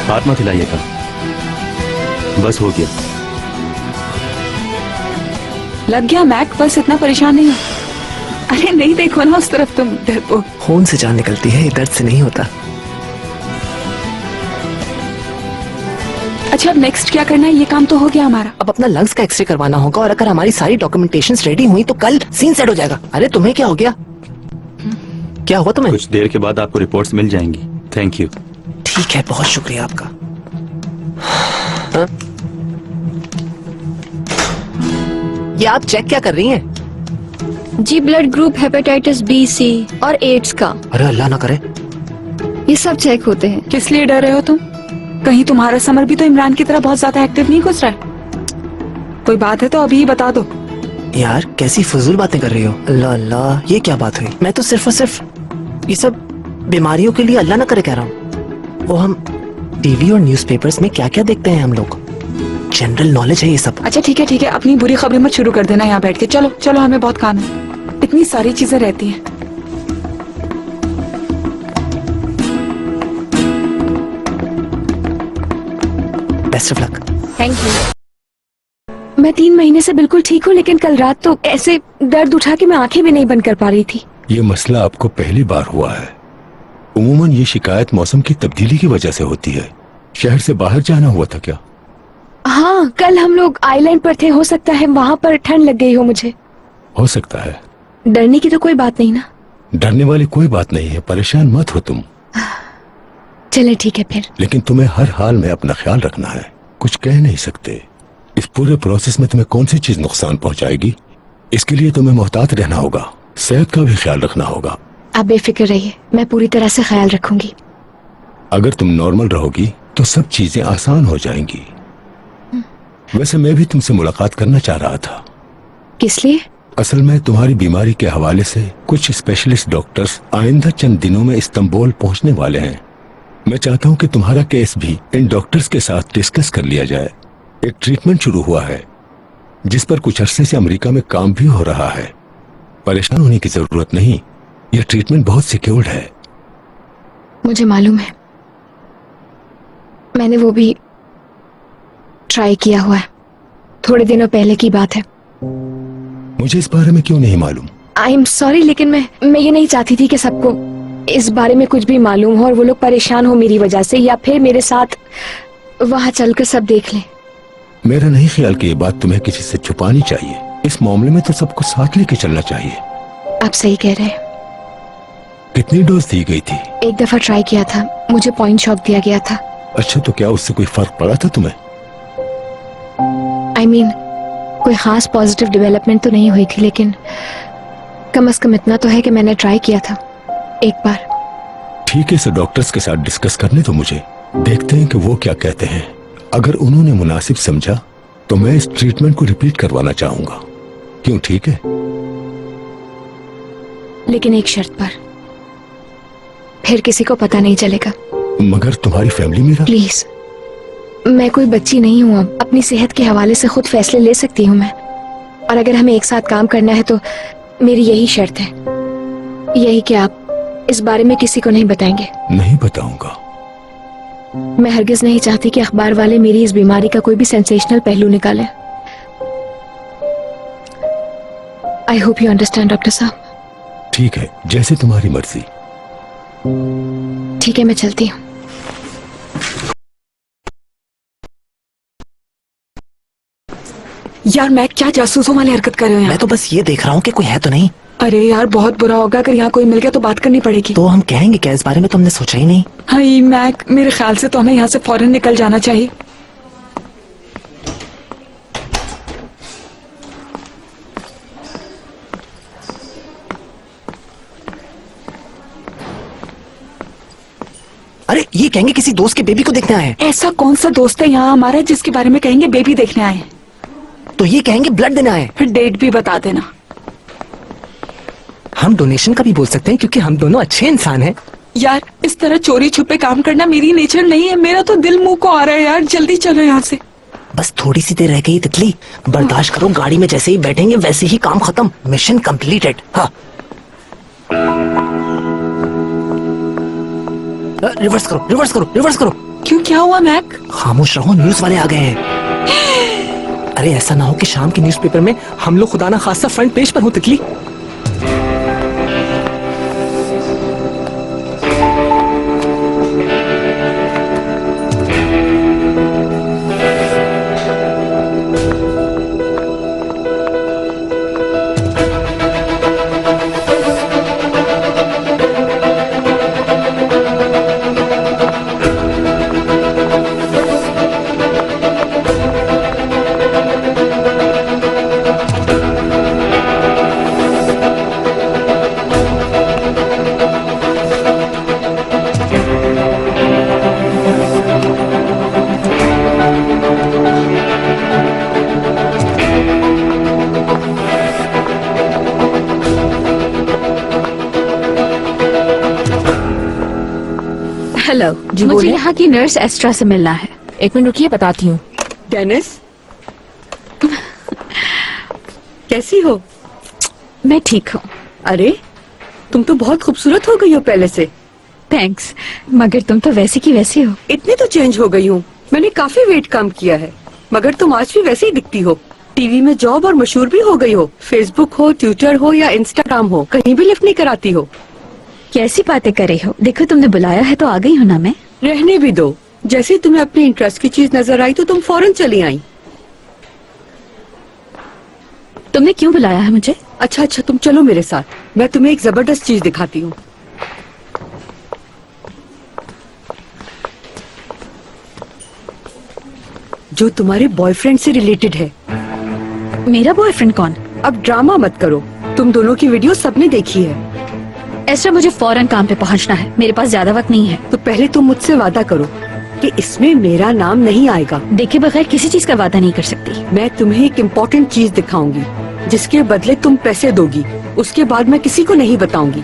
हाथ मत हिलाइएगा, बस हो गया। लग गया मैक, बस इतना परेशान नहीं हो। अरे नहीं देखो ना उस तरफ, तुम डरपोक। खून से जान निकलती है, दर्द से नहीं होता। अच्छा अब नेक्स्ट क्या करना है? ये काम तो हो गया हमारा। अब अपना लंग्स का एक्सरे करवाना होगा और अगर हमारी सारी डॉक्यूमेंटेशंस रेडी हुई तो कल सीन सेट हो जाएगा। अरे तुम्हें क्या हो गया? क्या हुआ तुम्हें? कुछ देर के बाद आपको रिपोर्ट्स मिल जाएंगी। Thank you. ठीक है, बहुत शुक्रिया आपका। हाँ? ये आप चेक क्या कर रही हैं? जी ब्लड ग्रुप हेपेटाइटिस बी, सी और एड्स का। अरे अल्लाह ना करे। ये सब चेक होते हैं। किस लिए डर रहे हो तुम? कहीं तुम्हारा समर भी तो इमरान की तरह बहुत ज्यादा एक्टिव नहीं घुस रहा है? कोई बात है तो अभी ही बता दो। यार कैसी फजूल बातें कर रही हो। अल्लाह अल्लाह, ये क्या बात हुई? मैं तो सिर्फ और सिर्फ ये सब बीमारियों के लिए अल्लाह ना करे कह रहा हूँ। वो हम टीवी और न्यूज़पेपर्स में क्या क्या देखते हैं हम लोग, जनरल नॉलेज है ये सब। अच्छा ठीक है, अपनी बुरी खबरें मत शुरू कर देना यहाँ बैठ के। चलो चलो, हमें बहुत काम है, इतनी सारी चीजें रहती हैं। Best of luck. Thank you. मैं 3 महीने से बिल्कुल ठीक हूँ, लेकिन कल रात तो ऐसे दर्द उठा कि मैं आंखें भी नहीं बंद कर पा रही थी। ये मसला आपको पहली बार हुआ है। उमूमन ये शिकायत मौसम की तब्दीली की वजह से होती है। शहर से बाहर जाना हुआ था क्या? हाँ, कल हम लोग आइलैंड पर थे, हो सकता है वहाँ पर ठंड लग गई हो मुझे। हो सकता है। डरने की तो कोई बात नहीं ना? डरने वाली कोई बात नहीं है, परेशान मत हो तुम। चले ठीक है फिर। लेकिन तुम्हें हर हाल में अपना ख्याल रखना है, कुछ कह नहीं सकते। इस पूरे प्रोसेस में तुम्हें कौन सी चीज नुकसान पहुंचाएगी, इसके लिए तुम्हें मोहतात रहना होगा। सेहत का भी ख्याल रखना होगा। आप बेफिक्र रहिए, मैं पूरी तरह से ख्याल रखूंगी। अगर तुम नॉर्मल रहोगी तो सब चीजें आसान हो जाएंगी। वैसे मैं भी तुमसे मुलाकात करना चाह रहा था। किस लिए? असल में तुम्हारी बीमारी के हवाले से कुछ स्पेशलिस्ट डॉक्टर्स आइंदा चंद दिनों में इस्तांबुल पहुंचने वाले हैं। मैं चाहता हूं कि तुम्हारा केस भी इन डॉक्टर्स के साथ डिस्कस कर लिया जाए। एक ट्रीटमेंट शुरू हुआ है जिस पर कुछ अरसे से अमेरिका में काम भी हो रहा है। परेशान होने की जरूरत नहीं, यह ट्रीटमेंट बहुत सिक्योर्ड है। मुझे मालूम है, मैंने वो भी ट्राई किया हुआ है, थोड़े दिनों पहले की बात है। मुझे इस बारे में क्यों नहीं मालूम? आई एम सॉरी, लेकिन मैं ये नहीं चाहती थी कि सबको इस बारे में कुछ भी मालूम हो और वो लोग परेशान हो मेरी वजह से, या फिर मेरे साथ वहां चलकर सब देख लें। मेरा नहीं ख्याल कि ये बात तुम्हें किसी से छुपानी चाहिए। इस मामले में तो सबको साथ लेके चलना चाहिए। आप सही कह रहे हैं। कितनी डोज दी गई थी? एक दफा ट्राई किया था, मुझे पॉइंट शॉक दिया गया था। अच्छा, तो क्या उससे कोई फर्क पड़ा था तुम्हें? आई मीन कोई खास पॉजिटिव डेवलपमेंट तो नहीं हुई थी, लेकिन कम से कम इतना तो है कि मैंने ट्राई किया था एक बार। ठीक है, इसे डॉक्टर्स के साथ डिस्कस करने तो मुझे देखते हैं कि वो क्या कहते हैं। अगर उन्होंने मुनासिब समझा तो मैं इस ट्रीटमेंट को रिपीट करवाना चाहूंगा। क्यों, ठीक है? लेकिन एक शर्त पर, फिर किसी को पता नहीं चलेगा। मगर तुम्हारी फैमिली मेरा। प्लीज, मैं कोई बच्ची नहीं हूँ, अब अपनी सेहत के हवाले से खुद फैसले ले सकती हूँ मैं। और अगर हमें एक साथ काम करना है तो मेरी यही शर्त है, यही कि आप इस बारे में किसी को नहीं बताएंगे। नहीं बताऊंगा। मैं हरगिज नहीं चाहती कि अखबार वाले मेरी इस बीमारी का कोई भी सेंसेशनल पहलू निकाले। I hope you understand doctor साहब। ठीक है, जैसे तुम्हारी मर्जी। ठीक है, मैं चलती हूँ। यार मैं क्या जासूसों वाली हरकत कर रहे हो यहाँ? मैं तो बस ये देख रहा हूँ कि कोई है तो नहीं। अरे यार बहुत बुरा होगा अगर यहाँ कोई मिल गया तो बात करनी पड़ेगी। तो हम कहेंगे क्या इस बारे में? तुमने सोचा ही नहीं? हाय मैक, मेरे ख्याल से तो हमें यहाँ से फौरन निकल जाना चाहिए। अरे ये कहेंगे किसी दोस्त के बेबी को देखने आए हैं। ऐसा कौन सा दोस्त है यहाँ हमारा जिसके बारे में कहेंगे बेबी देखने आए हैं? तो ये कहेंगे ब्लड देना है। फिर डेट भी बता देना। हम डोनेशन का भी बोल सकते हैं क्योंकि हम दोनों अच्छे इंसान हैं। यार इस तरह चोरी छुपे काम करना मेरी नेचर नहीं है। मेरा तो दिल मुंह को आ रहा है यार, जल्दी चलो यहाँ से। बस थोड़ी सी देर रह गई तितली, बर्दाश्त करो। गाड़ी में जैसे ही बैठेंगे वैसे ही काम खत्म, मिशन कंप्लीटेड। हाँ, रिवर्स करो, रिवर्स करो, रिवर्स करो। क्यों, क्या हुआ मैक? खामोश रहो, न्यूज वाले आ गए हैं। अरे ऐसा ना हो कि शाम के न्यूज़पेपर में हम लोग खुदा ना खासा फ्रंट पेज पर हो तितली। हेलो जी, मुझे बोलिए। यहाँ की नर्स एस्ट्रा से मिलना है। एक मिनट रुकिए, बताती हूँ। डेनिस, कैसी हो? मैं ठीक हूँ। अरे तुम तो बहुत खूबसूरत हो गई हो पहले से। थैंक्स, मगर तुम तो वैसी की वैसी हो। इतनी तो चेंज हो गई हूँ। मैंने काफी वेट कम किया है, मगर तुम आज भी वैसे ही दिखती हो। टीवी में जॉब और मशहूर भी हो गई हो। फेसबुक हो, ट्विटर हो या इंस्टाग्राम हो, कहीं भी लिफ्ट नहीं कराती हो। कैसी बातें कर रही हो? देखो तुमने बुलाया है तो आ गई हूँ ना मैं। रहने भी दो। जैसे ही तुम्हें अपनी इंटरेस्ट की चीज नजर आई तो तुम फौरन चली आई। तुमने क्यों बुलाया है मुझे? अच्छा अच्छा, तुम चलो मेरे साथ, मैं तुम्हें एक जबरदस्त चीज दिखाती हूँ। जो तुम्हारे बॉयफ्रेंड से रिलेटेड है। मेरा बॉयफ्रेंड कौन? अब ड्रामा मत करो, तुम दोनों की वीडियो सबने देखी है। एस्ट्रा, मुझे फौरन काम पे पहुँचना है, मेरे पास ज्यादा वक्त नहीं है। तो पहले तुम मुझसे वादा करो कि इसमें मेरा नाम नहीं आएगा। देखे बगैर किसी चीज का वादा नहीं कर सकती। मैं तुम्हें एक इम्पोर्टेंट चीज दिखाऊंगी, जिसके बदले तुम पैसे दोगी। उसके बाद मैं किसी को नहीं बताऊंगी।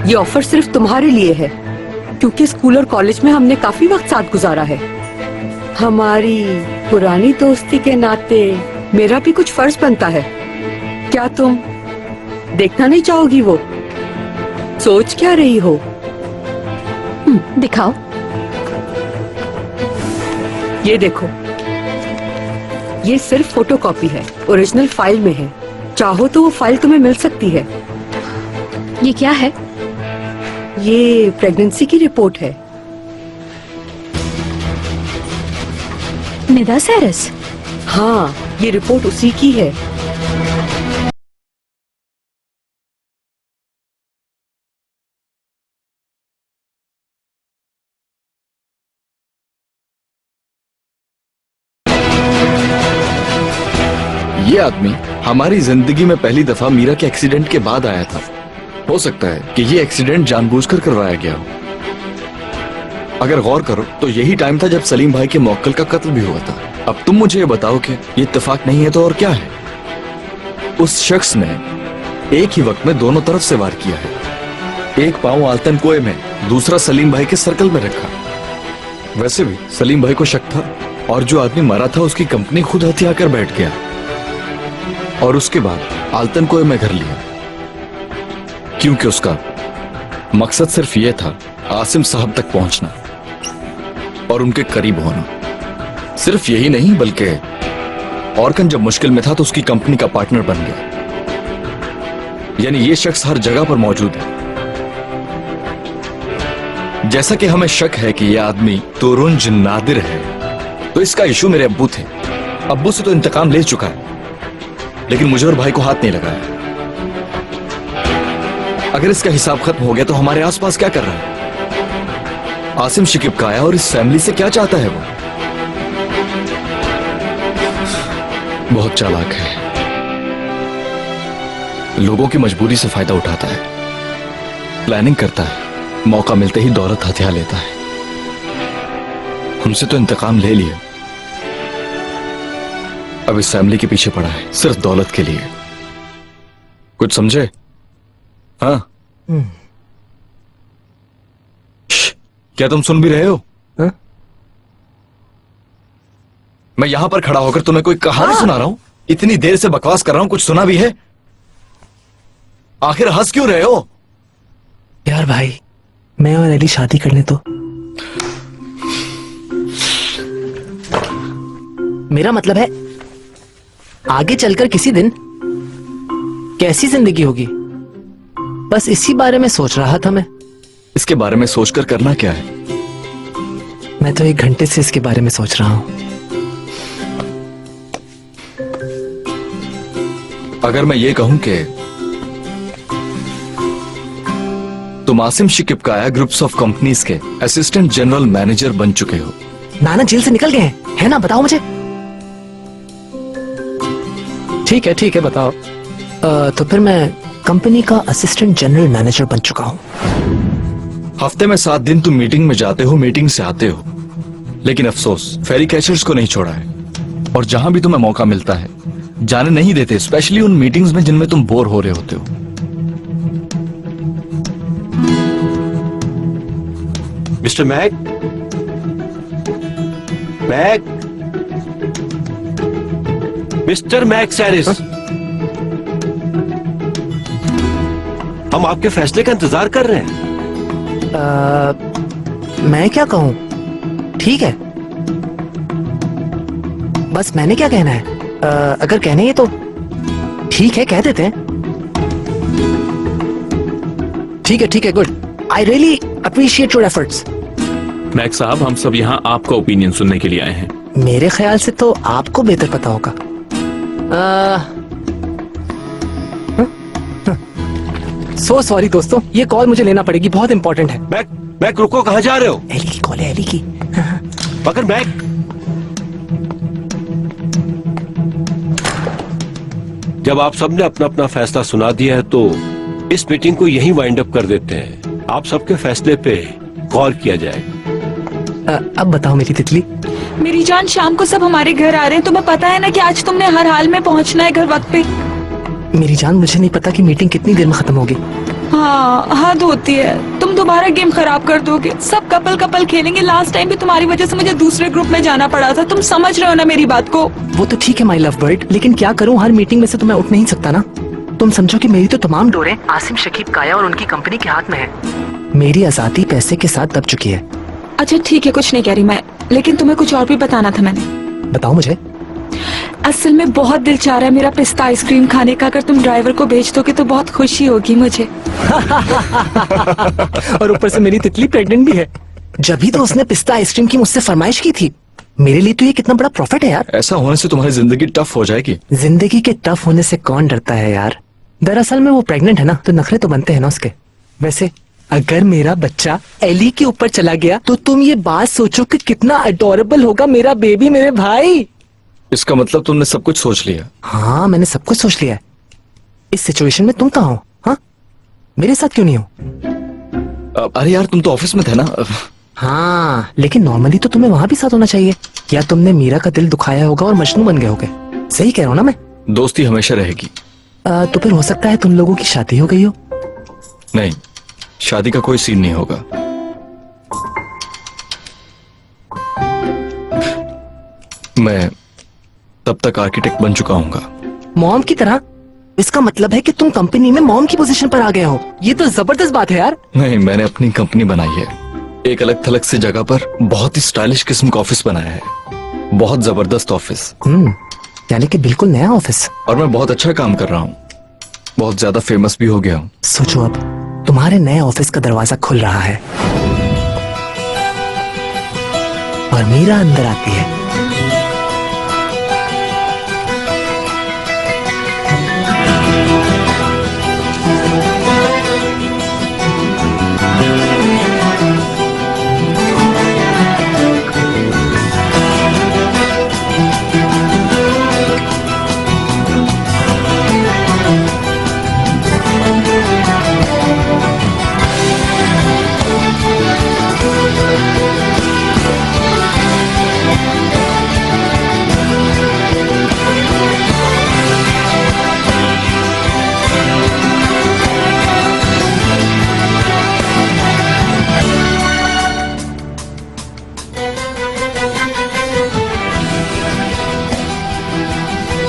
ये ऑफर सिर्फ तुम्हारे लिए है, क्योंकि स्कूल और कॉलेज में हमने काफी वक्त साथ गुजारा है। हमारी पुरानी दोस्ती के नाते मेरा भी कुछ फर्ज बनता है। क्या तुम देखना नहीं चाहोगी? वो सोच क्या रही हो? दिखाओ। ये देखो, ये सिर्फ फोटोकॉपी है, ओरिजिनल फाइल में है। चाहो तो वो फाइल तुम्हें मिल सकती है। ये क्या है? ये प्रेगनेंसी की रिपोर्ट है। निदा सैरस? हाँ, ये रिपोर्ट उसी की है। ये आदमी हमारी जिंदगी में पहली दफा मीरा के एक्सीडेंट के बाद आया था। हो सकता है कि ये एक्सीडेंट जानबूझकर करवाया गया हो। अगर गौर करो तो यही टाइम था जब सलीम भाई के मौक्कल का कत्ल भी हुआ था। अब तुम मुझे ये बताओ कि ये इत्तेफाक नहीं है तो और क्या है? उस शख्स ने एक ही वक्त में दोनों तरफ से वार किया है। एक पांव आलतन कुएं में, दूसरा सलीम भाई के सर्कल में रखा। वैसे भी सलीम भाई को शक था, और जो आदमी मरा था उसकी कंपनी खुद हथिया कर बैठ गया, और उसके बाद आलतन कुएं में घर लिया, क्योंकि उसका मकसद सिर्फ यह था आसिम साहब तक पहुंचना और उनके करीब होना। सिर्फ यही नहीं, बल्कि ऑर्कन जब मुश्किल में था तो उसकी कंपनी का पार्टनर बन गया। यानी ये शख्स हर जगह पर मौजूद है। जैसा कि हमें शक है कि यह आदमी तुरुंज नादिर है, तो इसका इशू मेरे अब्बू थे। अब्बू से तो इंतकाम ले चुका है, लेकिन मुझे और भाई को हाथ नहीं लगाया। अगर इसका हिसाब खत्म हो गया तो हमारे आसपास क्या कर रहा है? आसिम शिकिब का आया और इस फैमिली से क्या चाहता है? वो बहुत चालाक है, लोगों की मजबूरी से फायदा उठाता है, प्लानिंग करता है, मौका मिलते ही दौलत हथिया लेता है। हमसे तो इंतकाम ले लिया, अब इस फैमिली के पीछे पड़ा है सिर्फ दौलत के लिए। कुछ समझे? हाँ? क्या तुम सुन भी रहे हो? हाँ? मैं यहां पर खड़ा होकर तुम्हें कोई कहानी सुना रहा हूं। इतनी देर से बकवास कर रहा हूं, कुछ सुना भी है? आखिर हंस क्यों रहे हो? यार भाई, मैं और अली शादी कर ले तो मेरा मतलब है आगे चलकर किसी दिन कैसी जिंदगी होगी, बस इसी बारे में सोच रहा था मैं। इसके बारे में सोचकर करना क्या है? मैं तो 1 घंटे से इसके बारे में सोच रहा हूं। अगर मैं ये कहूं कि तुम आसिम शिकिपकाया ग्रुप्स ऑफ कंपनीज के असिस्टेंट जनरल मैनेजर बन चुके हो। नाना जेल से निकल गए हैं, है ना? बताओ मुझे। ठीक है बताओ। तो फिर मैं कंपनी का असिस्टेंट जनरल मैनेजर बन चुका हूं। हफ्ते में 7 दिन तुम मीटिंग में जाते हो, मीटिंग से आते हो, लेकिन अफसोस फेरी कैचर्स को नहीं छोड़ा है। और जहां भी तुम्हें मौका मिलता है जाने नहीं देते, स्पेशली उन मीटिंग्स में जिनमें तुम बोर हो रहे होते हो। Mister Mac, mister Mac sarees, हम आपके फैसले का इंतजार कर रहे हैं। मैं क्या कहूं? ठीक है, बस मैंने क्या कहना है? अगर कहने ही तो ठीक है, कह देते हैं। ठीक है, good. I really appreciate your efforts. Mac साहब, हम सब यहाँ आपका ओपिनियन सुनने के लिए आए हैं। मेरे ख्याल से तो आपको बेहतर पता होगा। सो सॉरी दोस्तों, ये कॉल मुझे लेना पड़ेगी, बहुत इंपॉर्टेंट है। मैक रुको, कहाँ जा रहे हो? एली की कॉल है, एली की। मगर मैक, जब आप सबने अपना अपना फैसला सुना दिया है तो इस मीटिंग को यहीं वाइंड अप कर देते हैं। आप सबके फैसले पे गौर किया जाए। अब बताओ मेरी तितली। मेरी जान, शाम को सब हमारे घर आ रहे हैं। तुम्हें पता है ना कि आज तुमने हर हाल में पहुंचना है घर वक्त पे। मेरी जान, मुझे नहीं पता कि मीटिंग कितनी देर में खत्म होगी। हाँ, हद होती है। तुम दोबारा गेम खराब कर दोगे। सब कपल खेलेंगे। लास्ट टाइम भी तुम्हारी वजह से मुझे दूसरे ग्रुप में जाना पड़ा था। तुम समझ रहे हो ना मेरी बात को? वो तो ठीक है माय लव बर्ड, लेकिन क्या करूं, हर मीटिंग में से तो मैं उठ नहीं सकता ना। तुम समझो कि मेरी तो तमाम डोरें आसिम शिकिपकाया और उनकी कंपनी के हाथ में है। मेरी आजादी पैसे के साथ दब चुकी है। अच्छा ठीक है, कुछ नहीं कह रही मैं, लेकिन तुम्हें कुछ और भी बताना था मैंने। बताओ मुझे। असल में बहुत दिल चाह रहा है मेरा पिस्ता आइसक्रीम खाने का। अगर तुम ड्राइवर को भेज दोगे तो बहुत खुशी होगी मुझे। और ऊपर से मेरी तितली प्रेग्नेंट भी है। जब भी तो उसने पिस्ता आइसक्रीम की मुझसे फरमाइश की थी। मेरे लिए तो ये कितना बड़ा प्रॉफिट है यार। ऐसा होने से तुम्हारी जिंदगी टफ हो जाएगी। जिंदगी के टफ होने से कौन डरता है यार। दरअसल में वो प्रेग्नेंट है ना, तो नखरे तो बनते हैं ना उसके। वैसे अगर मेरा बच्चा एली के ऊपर चला गया तो तुम ये बात सोचो कि कितना अडोरेबल होगा मेरा बेबी, मेरे भाई। इसका मतलब तुमने सब कुछ सोच लिया? हाँ, मैंने सब कुछ सोच लिया है। इस सिचुएशन में तुम कहाँ हो? हाँ, मेरे साथ क्यों नहीं हो? अरे यार, तुम तो ऑफिस में थे ना। हाँ, लेकिन नॉर्मली तो तुम्हें वहां भी साथ होना चाहिए। या तुमने मीरा का दिल दुखाया होगा और मजनू बन गए होगे। सही कह रहा हूँ ना मैं? दोस्ती हमेशा रहेगी। तो फिर हो सकता है तुम लोगों की शादी हो गई हो। नहीं, शादी का कोई सीन नहीं होगा। मैं तब तक आर्किटेक्ट बन चुका हूँगा। मॉम की तरह? इसका मतलब है कि तुम कंपनी में मॉम की पोजीशन पर आ गए हो। ये तो जबरदस्त बात है यार। नहीं, मैंने अपनी कंपनी बनाई है। एक अलग थलग सी जगह पर बहुत ही स्टाइलिश किस्म का ऑफिस बनाया है। बहुत जबरदस्त ऑफिस। यानी कि बिल्कुल नया ऑफिस। और मैं बहुत अच्छा काम कर रहा हूँ। बहुत ज्यादा फेमस भी हो गया हूँ। सोचो, अब तुम्हारे नए ऑफिस का दरवाजा खुल रहा है और मीरा अंदर आती है।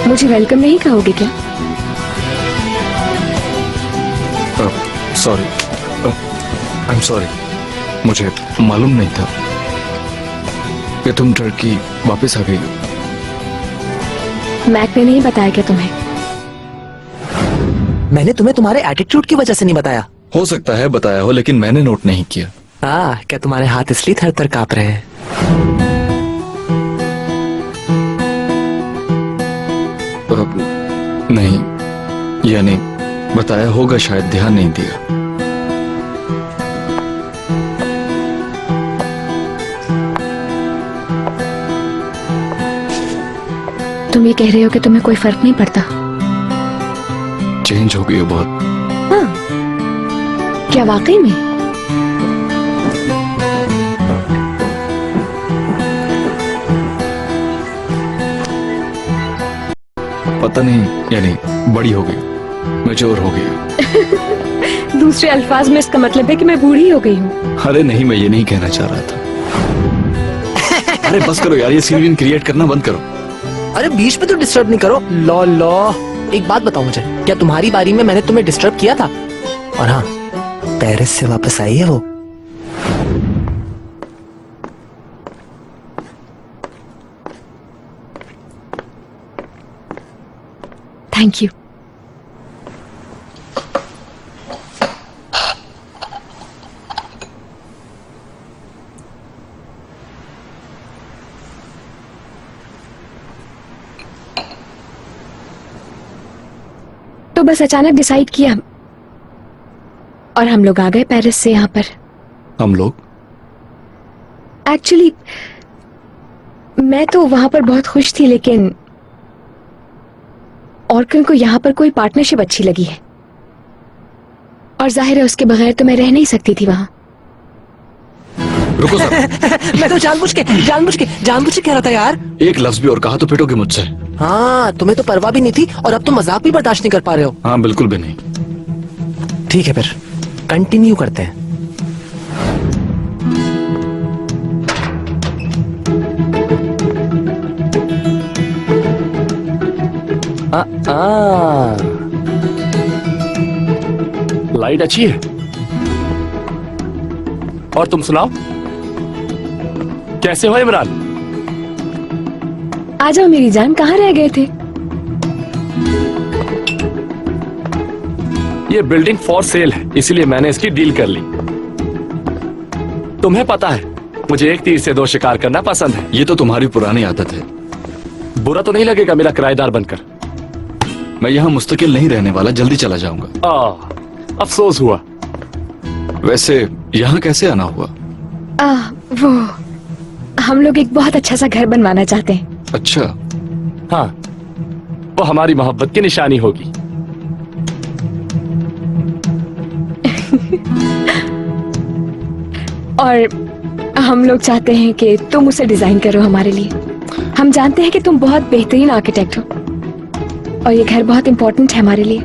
मुझे वेलकम नहीं कहोगे क्या? Sorry, I am sorry. मुझे मालूम नहीं था कि तुम टर्की वापस आ गई हो। मैक ने नहीं बताया क्या तुम्हें? मैंने तुम्हें तुम्हारे एटीट्यूड की वजह से नहीं बताया। हो सकता है बताया हो, लेकिन मैंने नोट नहीं किया। क्या तुम्हारे हाथ इसलिए थर थर कांप रहे हैं? नहीं, यानी बताया होगा, शायद ध्यान नहीं दिया। तुम ये कह रहे हो कि तुम्हें कोई फर्क नहीं पड़ता? चेंज हो गई हो बहुत। क्या वाकई में? पता नहीं, यानी बड़ी हो गई, मैच्योर हो गई। दूसरे अल्फाज में इसका मतलब है कि मैं बूढ़ी हो गई हूँ। अरे नहीं, मैं ये नहीं कहना चाह रहा था। अरे बस करो यार, ये सीन क्रिएट करना बंद करो। अरे बीच में तो डिस्टर्ब नहीं करो। लो लो, एक बात बताओ मुझे, क्या तुम्हारी बारी में मैंने तुम्हें डिस्टर्ब किया था? और हाँ, पेरिस से वापस आई है वो। Thank you. तो बस अचानक डिसाइड किया और हम लोग आ गए पेरिस से यहाँ पर। हम लोग? एक्चुअली मैं तो वहां पर बहुत खुश थी, लेकिन ऑर्कन को यहाँ पर कोई पार्टनरशिप अच्छी लगी है और जाहिर है उसके बगैर तो मैं रह नहीं सकती थी वहां। रुको सर। मैं तो जानबूझ के कह रहा था यार। एक लफ्ज भी और कहा तो पिटोगे मुझसे। हाँ, तुम्हें तो परवाह भी नहीं थी और अब तुम मजाक भी बर्दाश्त नहीं कर पा रहे हो। हाँ बिल्कुल भी नहीं। ठीक है, फिर कंटिन्यू करते हैं। लाइट अच्छी है। और तुम सुनाओ, कैसे हो इमरान? आ जाओ मेरी जान, कहाँ रह गए थे? ये बिल्डिंग फॉर सेल है, इसीलिए मैंने इसकी डील कर ली। तुम्हें पता है, मुझे एक तीर से दो शिकार करना पसंद है। ये तो तुम्हारी पुरानी आदत है। बुरा तो नहीं लगेगा मेरा किराएदार बनकर? मैं यहाँ मुस्तकिल नहीं रहने वाला, जल्दी चला जाऊंगा। अफसोस हुआ। वैसे यहाँ कैसे आना हुआ? वो हम लोग एक बहुत अच्छा सा घर बनवाना चाहते हैं। अच्छा। हाँ, वो हमारी मोहब्बत की निशानी होगी। और हम लोग चाहते हैं कि तुम उसे डिजाइन करो हमारे लिए। हम जानते हैं कि तुम बहुत बेहतरीन आर्किटेक्ट हो और ये घर बहुत इंपॉर्टेंट है हमारे लिए।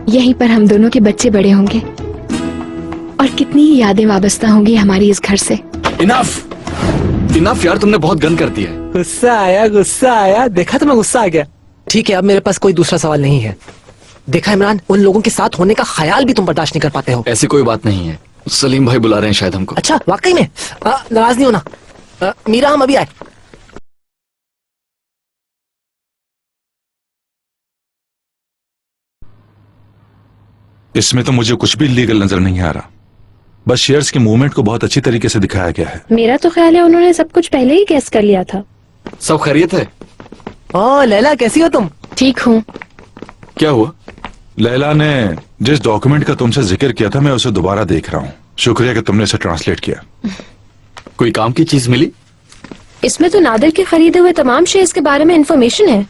यहीं पर हम दोनों के बच्चे बड़े होंगे और कितनी ही यादें वाबस्ता होंगी हमारी इस घर से। इनफ यार, तुमने बहुत गन कर दिया है। गुस्सा आया। देखा तुम्हें गुस्सा आ गया। ठीक है, अब मेरे पास कोई दूसरा सवाल नहीं है। देखा इमरान, उन लोगों के साथ होने का ख्याल भी तुम बर्दाश्त नहीं कर पाते हो। ऐसी कोई बात नहीं है। सलीम भाई बुला रहे हैं शायद हमको। अच्छा, वाकई में? नाराज नहीं होना। मीरा, हम अभी आए। इसमें तो मुझे कुछ भी लीगल नजर नहीं आ रहा। बस शेयर्स के मूवमेंट को बहुत अच्छी तरीके से दिखाया गया है। मेरा तो ख्याल है उन्होंने सब कुछ पहले ही गैस कर लिया था। सब खैरियत है? लैला, कैसी हो तुम? ठीक हूँ। क्या हुआ? लैला ने जिस डॉक्यूमेंट का तुमसे जिक्र किया था, मैं उसे दोबारा देख रहा हूँ। शुक्रिया कि तुमने इसे ट्रांसलेट किया। कोई काम की चीज मिली? इसमें तो नादिर के खरीदे हुए तमाम शेयर्स के बारे में इंफॉर्मेशन है।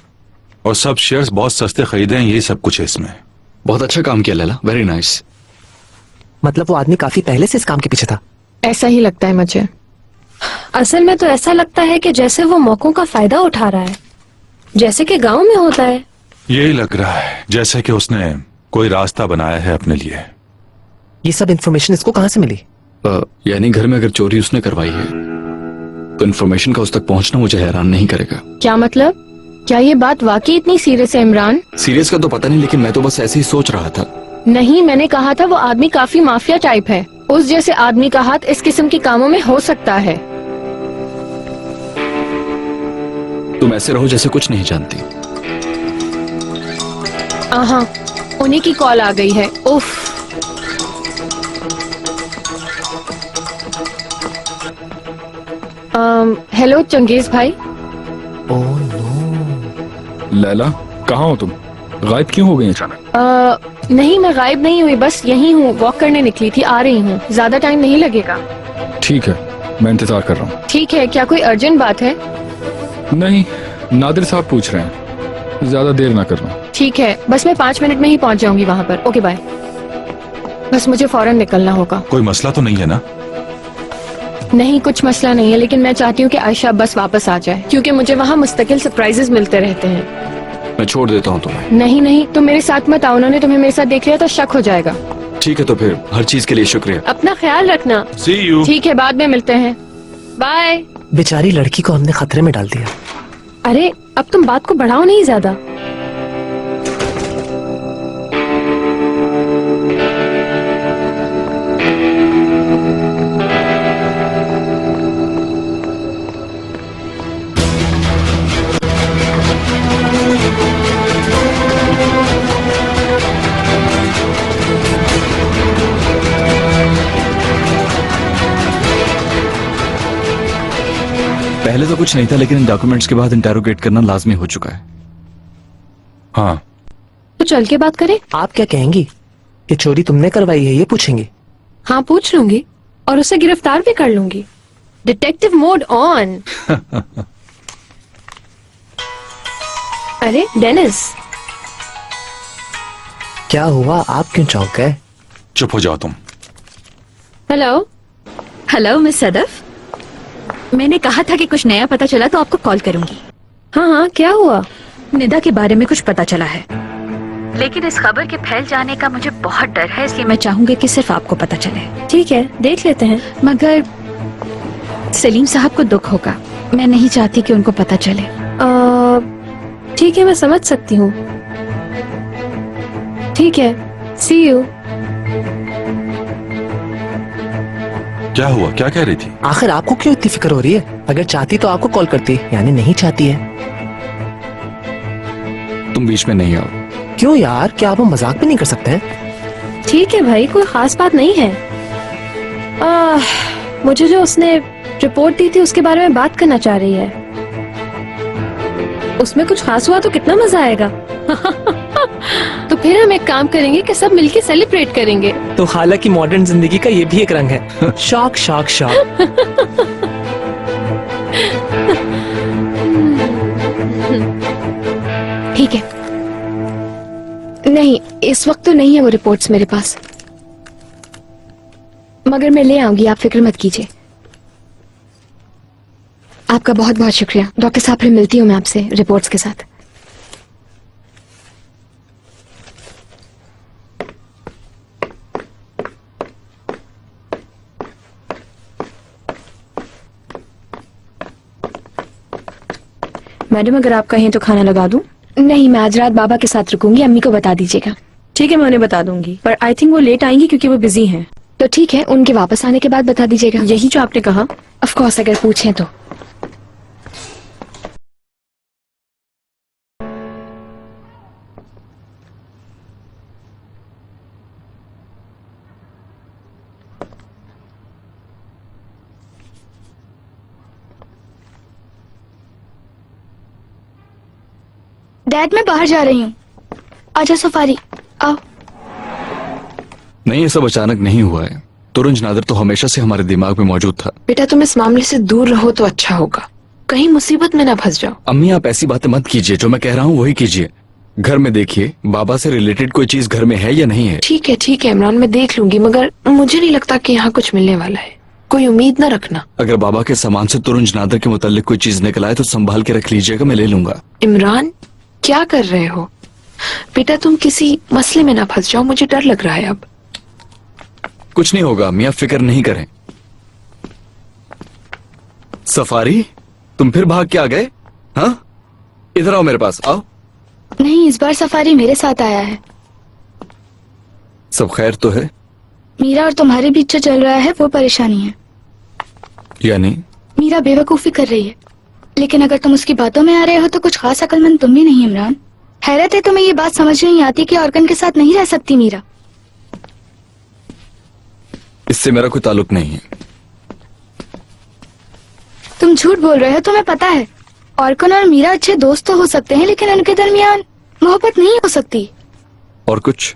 और सब शेयर्स बहुत सस्ते खरीदे हैं, यही सब कुछ है इसमें। बहुत अच्छा काम किया लैला, वेरी नाइस। मतलब वो आदमी काफी पहले से इस काम के पीछे था? ऐसा ही लगता है मुझे। असल में तो ऐसा लगता है कि जैसे वो मौकों का फायदा उठा रहा है, जैसे कि गांव में होता है। यही लग रहा है जैसे कि उसने कोई रास्ता बनाया है अपने लिए। ये सब इन्फॉर्मेशन इसको कहाँ से मिली? यानी घर में अगर चोरी उसने करवाई है तो इन्फॉर्मेशन का उस तक पहुंचना मुझे हैरान नहीं करेगा। क्या मतलब? क्या ये बात वाकई इतनी सीरियस है इमरान? सीरियस का तो पता नहीं, लेकिन मैं तो बस ऐसे ही सोच रहा था। नहीं, मैंने कहा था वो आदमी काफी माफिया टाइप है। उस जैसे आदमी का हाथ इस किस्म के कामों में हो सकता है। तुम ऐसे रहो जैसे कुछ नहीं जानती। हाँ, उन्हीं की कॉल आ गई है। उफ। हेलो चंगेज भाई। Oh no. लैला, कहाँ हो तुम? गायब क्यों हो गई अचानक? नहीं, मैं गायब नहीं हुई, बस यहीं हूँ, वॉक करने निकली थी, आ रही हूँ, ज्यादा टाइम नहीं लगेगा। ठीक है, मैं इंतजार कर रहा हूँ। ठीक है, क्या कोई अर्जेंट बात है? नहीं, नादिर साहब पूछ रहे हैं, ज्यादा देर ना करना। ठीक है, बस मैं 5 मिनट में ही पहुँच जाऊंगी वहाँ पर। Okay bye. बस मुझे फौरन निकलना होगा। कोई मसला तो नहीं है ना? नहीं, कुछ मसला नहीं है, लेकिन मैं चाहती हूँ कि आयशा बस वापस आ जाए, क्योंकि मुझे वहाँ मुस्तकिल सरप्राइजेस मिलते रहते हैं। मैं छोड़ देता हूँ तुम्हें। नहीं नहीं, तुम मेरे साथ मत आओ, उन्होंने तुम्हें मेरे साथ देख लिया तो शक हो जाएगा। ठीक है, तो फिर हर चीज के लिए शुक्रिया। अपना ख्याल रखना। See you. ठीक है, बाद में मिलते हैं। बाय। बेचारी लड़की को हमने खतरे में डाल दिया। अरे अब तुम बात को बढ़ाओ नहीं ज्यादा। पहले तो कुछ नहीं था, लेकिन इन डॉक्यूमेंट्स के बाद इंटेरोगेट करना लाजमी हो चुका है। हाँ, तो चल के बात करें। आप क्या कहेंगी कि चोरी तुमने करवाई है, ये पूछेंगे? हाँ, पूछ लूंगी और उसे गिरफ्तार भी कर लूंगी। Detective mode on. अरे डेनिस, क्या हुआ, आप क्यों चौंक गए? चुप हो जाओ तुम। हेलो। हेलो मिस सदफ, मैंने कहा था कि कुछ नया पता चला तो आपको कॉल करूंगी। हाँ हाँ, क्या हुआ? निदा के बारे में कुछ पता चला है, लेकिन इस खबर के फैल जाने का मुझे बहुत डर है, इसलिए मैं चाहूंगी कि सिर्फ आपको पता चले। ठीक है, देख लेते हैं। मगर सलीम साहब को दुख होगा, मैं नहीं चाहती कि उनको पता चले। ठीक है, मैं समझ सकती हूँ। ठीक है, सी यू। क्या हुआ, क्या कह रही थी? आखिर आपको क्यों इतनी फिक्र हो रही है? अगर चाहती तो आपको कॉल करती, यानी नहीं चाहती है। तुम बीच में नहीं आओ। क्यों यार, क्या आप मजाक भी नहीं कर सकते हैं? ठीक है भाई, कोई खास बात नहीं है। मुझे जो उसने रिपोर्ट दी थी उसके बारे में बात करना चाह रही है। उसमें कुछ खास हुआ तो कितना मजा आएगा। तो फिर हम एक काम करेंगे कि सब मिलके सेलिब्रेट करेंगे। तो हालांकि मॉडर्न जिंदगी का ये भी एक रंग है। Shock shock shock. ठीक है। नहीं, इस वक्त तो नहीं है वो रिपोर्ट्स मेरे पास, मगर मैं ले आऊंगी, आप फिक्र मत कीजिए। आपका बहुत बहुत शुक्रिया डॉक्टर साहब, फिर मिलती हूँ मैं आपसे रिपोर्ट्स के साथ। मैडम, अगर आप कहें तो खाना लगा दूं? नहीं, मैं आज रात बाबा के साथ रुकूंगी, अम्मी को बता दीजिएगा। ठीक है, मैं उन्हें बता दूंगी, पर आई थिंक वो लेट आएंगी क्योंकि वो बिजी हैं। तो ठीक है, उनके वापस आने के बाद बता दीजिएगा। यही जो आपने कहा। ऑफ कोर्स, अगर पूछें तो। डैड, मैं बाहर जा रही हूँ, आजा सफारी, आओ। नहीं, ये सब अचानक नहीं हुआ है। तुरुंज नादिर तो हमेशा से हमारे दिमाग में मौजूद था। बेटा, तुम इस मामले से दूर रहो तो अच्छा होगा, कहीं मुसीबत में ना फंस जाओ। अम्मी, आप ऐसी बातें मत कीजिए, जो मैं कह रहा हूँ वही कीजिए। घर में देखिए, बाबा से रिलेटेड कोई चीज घर में है या नहीं है। ठीक है इमरान, मैं देख लूंगी, मगर मुझे नहीं लगता कि यहाँ कुछ मिलने वाला है। कोई उम्मीद न रखना। अगर बाबा के सामान से तुरुंज नादिर के मुताल्लिक कोई चीज निकल आए तो संभाल के रख लीजिएगा, मैं ले लूंगा। इमरान, क्या कर रहे हो? बेटा, तुम किसी मसले में ना फंस जाओ, मुझे डर लग रहा है अब। कुछ नहीं होगा अम्मी, आप फिक्र नहीं करें। सफारी, तुम फिर भाग के आ गए? हाँ, इधर आओ, मेरे पास आओ। नहीं, इस बार सफारी मेरे साथ आया है। सब खैर तो है? मीरा और तुम्हारे बीच जो चल रहा है वो परेशानी है। यानी? मीरा बेवकूफी कर रही है। लेकिन अगर तुम उसकी बातों में आ रहे हो तो कुछ खास अक्लमंद तुम भी नहीं इमरान। हैरत है तुम्हें ये बात समझ नहीं आती कि ऑर्गन के साथ नहीं रह सकती मीरा। इससे मेरा कोई ताल्लुक नहीं है। तुम झूठ बोल रहे हो, तुम्हें पता है ऑर्गन और मीरा अच्छे दोस्त तो हो सकते हैं लेकिन उनके दरमियान मोहब्बत नहीं हो सकती। और कुछ?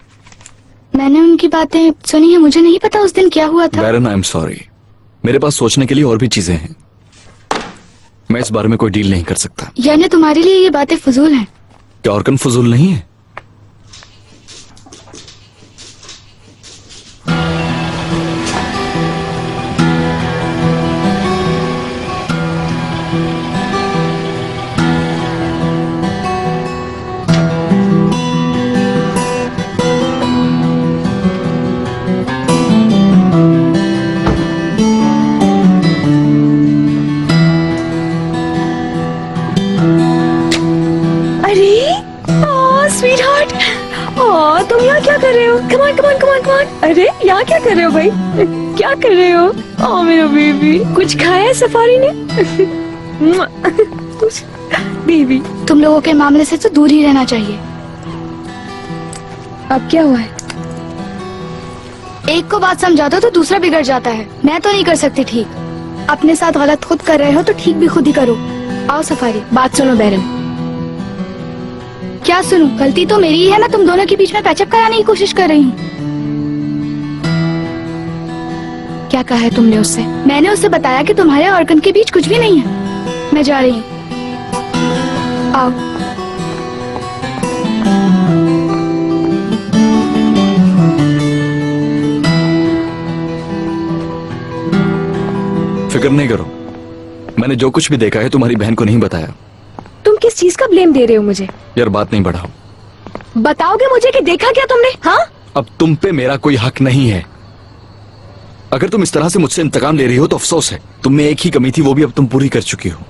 मैंने उनकी बातें सुनी है, मुझे नहीं पता उस दिन क्या हुआ था। बैरन, आई एम सॉरी, मेरे पास सोचने के लिए और भी चीजें हैं। मैं इस बारे में कोई डील नहीं कर सकता। यानी तुम्हारे लिए ये बातें फजूल हैं? क्या ऑर्गन फजूल नहीं है? तुम यहाँ क्या कर रहे हो? कमान कमान कमान कमान। अरे यहाँ क्या कर रहे हो भाई? क्या कर रहे हो? ओ मेरा बेबी, कुछ खाया है सफारी ने? बेबी, तुम लोगों के मामले से तो दूर ही रहना चाहिए। अब क्या हुआ है? एक को बात समझा दो तो दूसरा बिगड़ जाता है। मैं तो नहीं कर सकती ठीक। अपने साथ गलत खुद कर रहे हो तो ठीक भी खुद ही करो। आओ सफारी। बात सुनो बैरन। क्या सुनूं? गलती तो मेरी ही है, मैं तुम दोनों के बीच में पैचअप कराने की कोशिश कर रही हूँ। क्या कहा है तुमने उससे? मैंने उससे बताया कि तुम्हारे ऑर्गन के बीच कुछ भी नहीं है। मैं जा रही हूँ। आओ। फिक्र नहीं करो, मैंने जो कुछ भी देखा है तुम्हारी बहन को नहीं बताया। तुम किस चीज का ब्लेम दे रहे हो मुझे? यार बात नहीं बढ़ाओ। बताओगे मुझे कि देखा क्या तुमने? हाँ, अब तुम पे मेरा कोई हक नहीं है। अगर तुम इस तरह से मुझसे इंतकाम ले रही हो तो अफसोस है। तुम में एक ही कमी थी, वो भी अब तुम पूरी कर चुकी हो।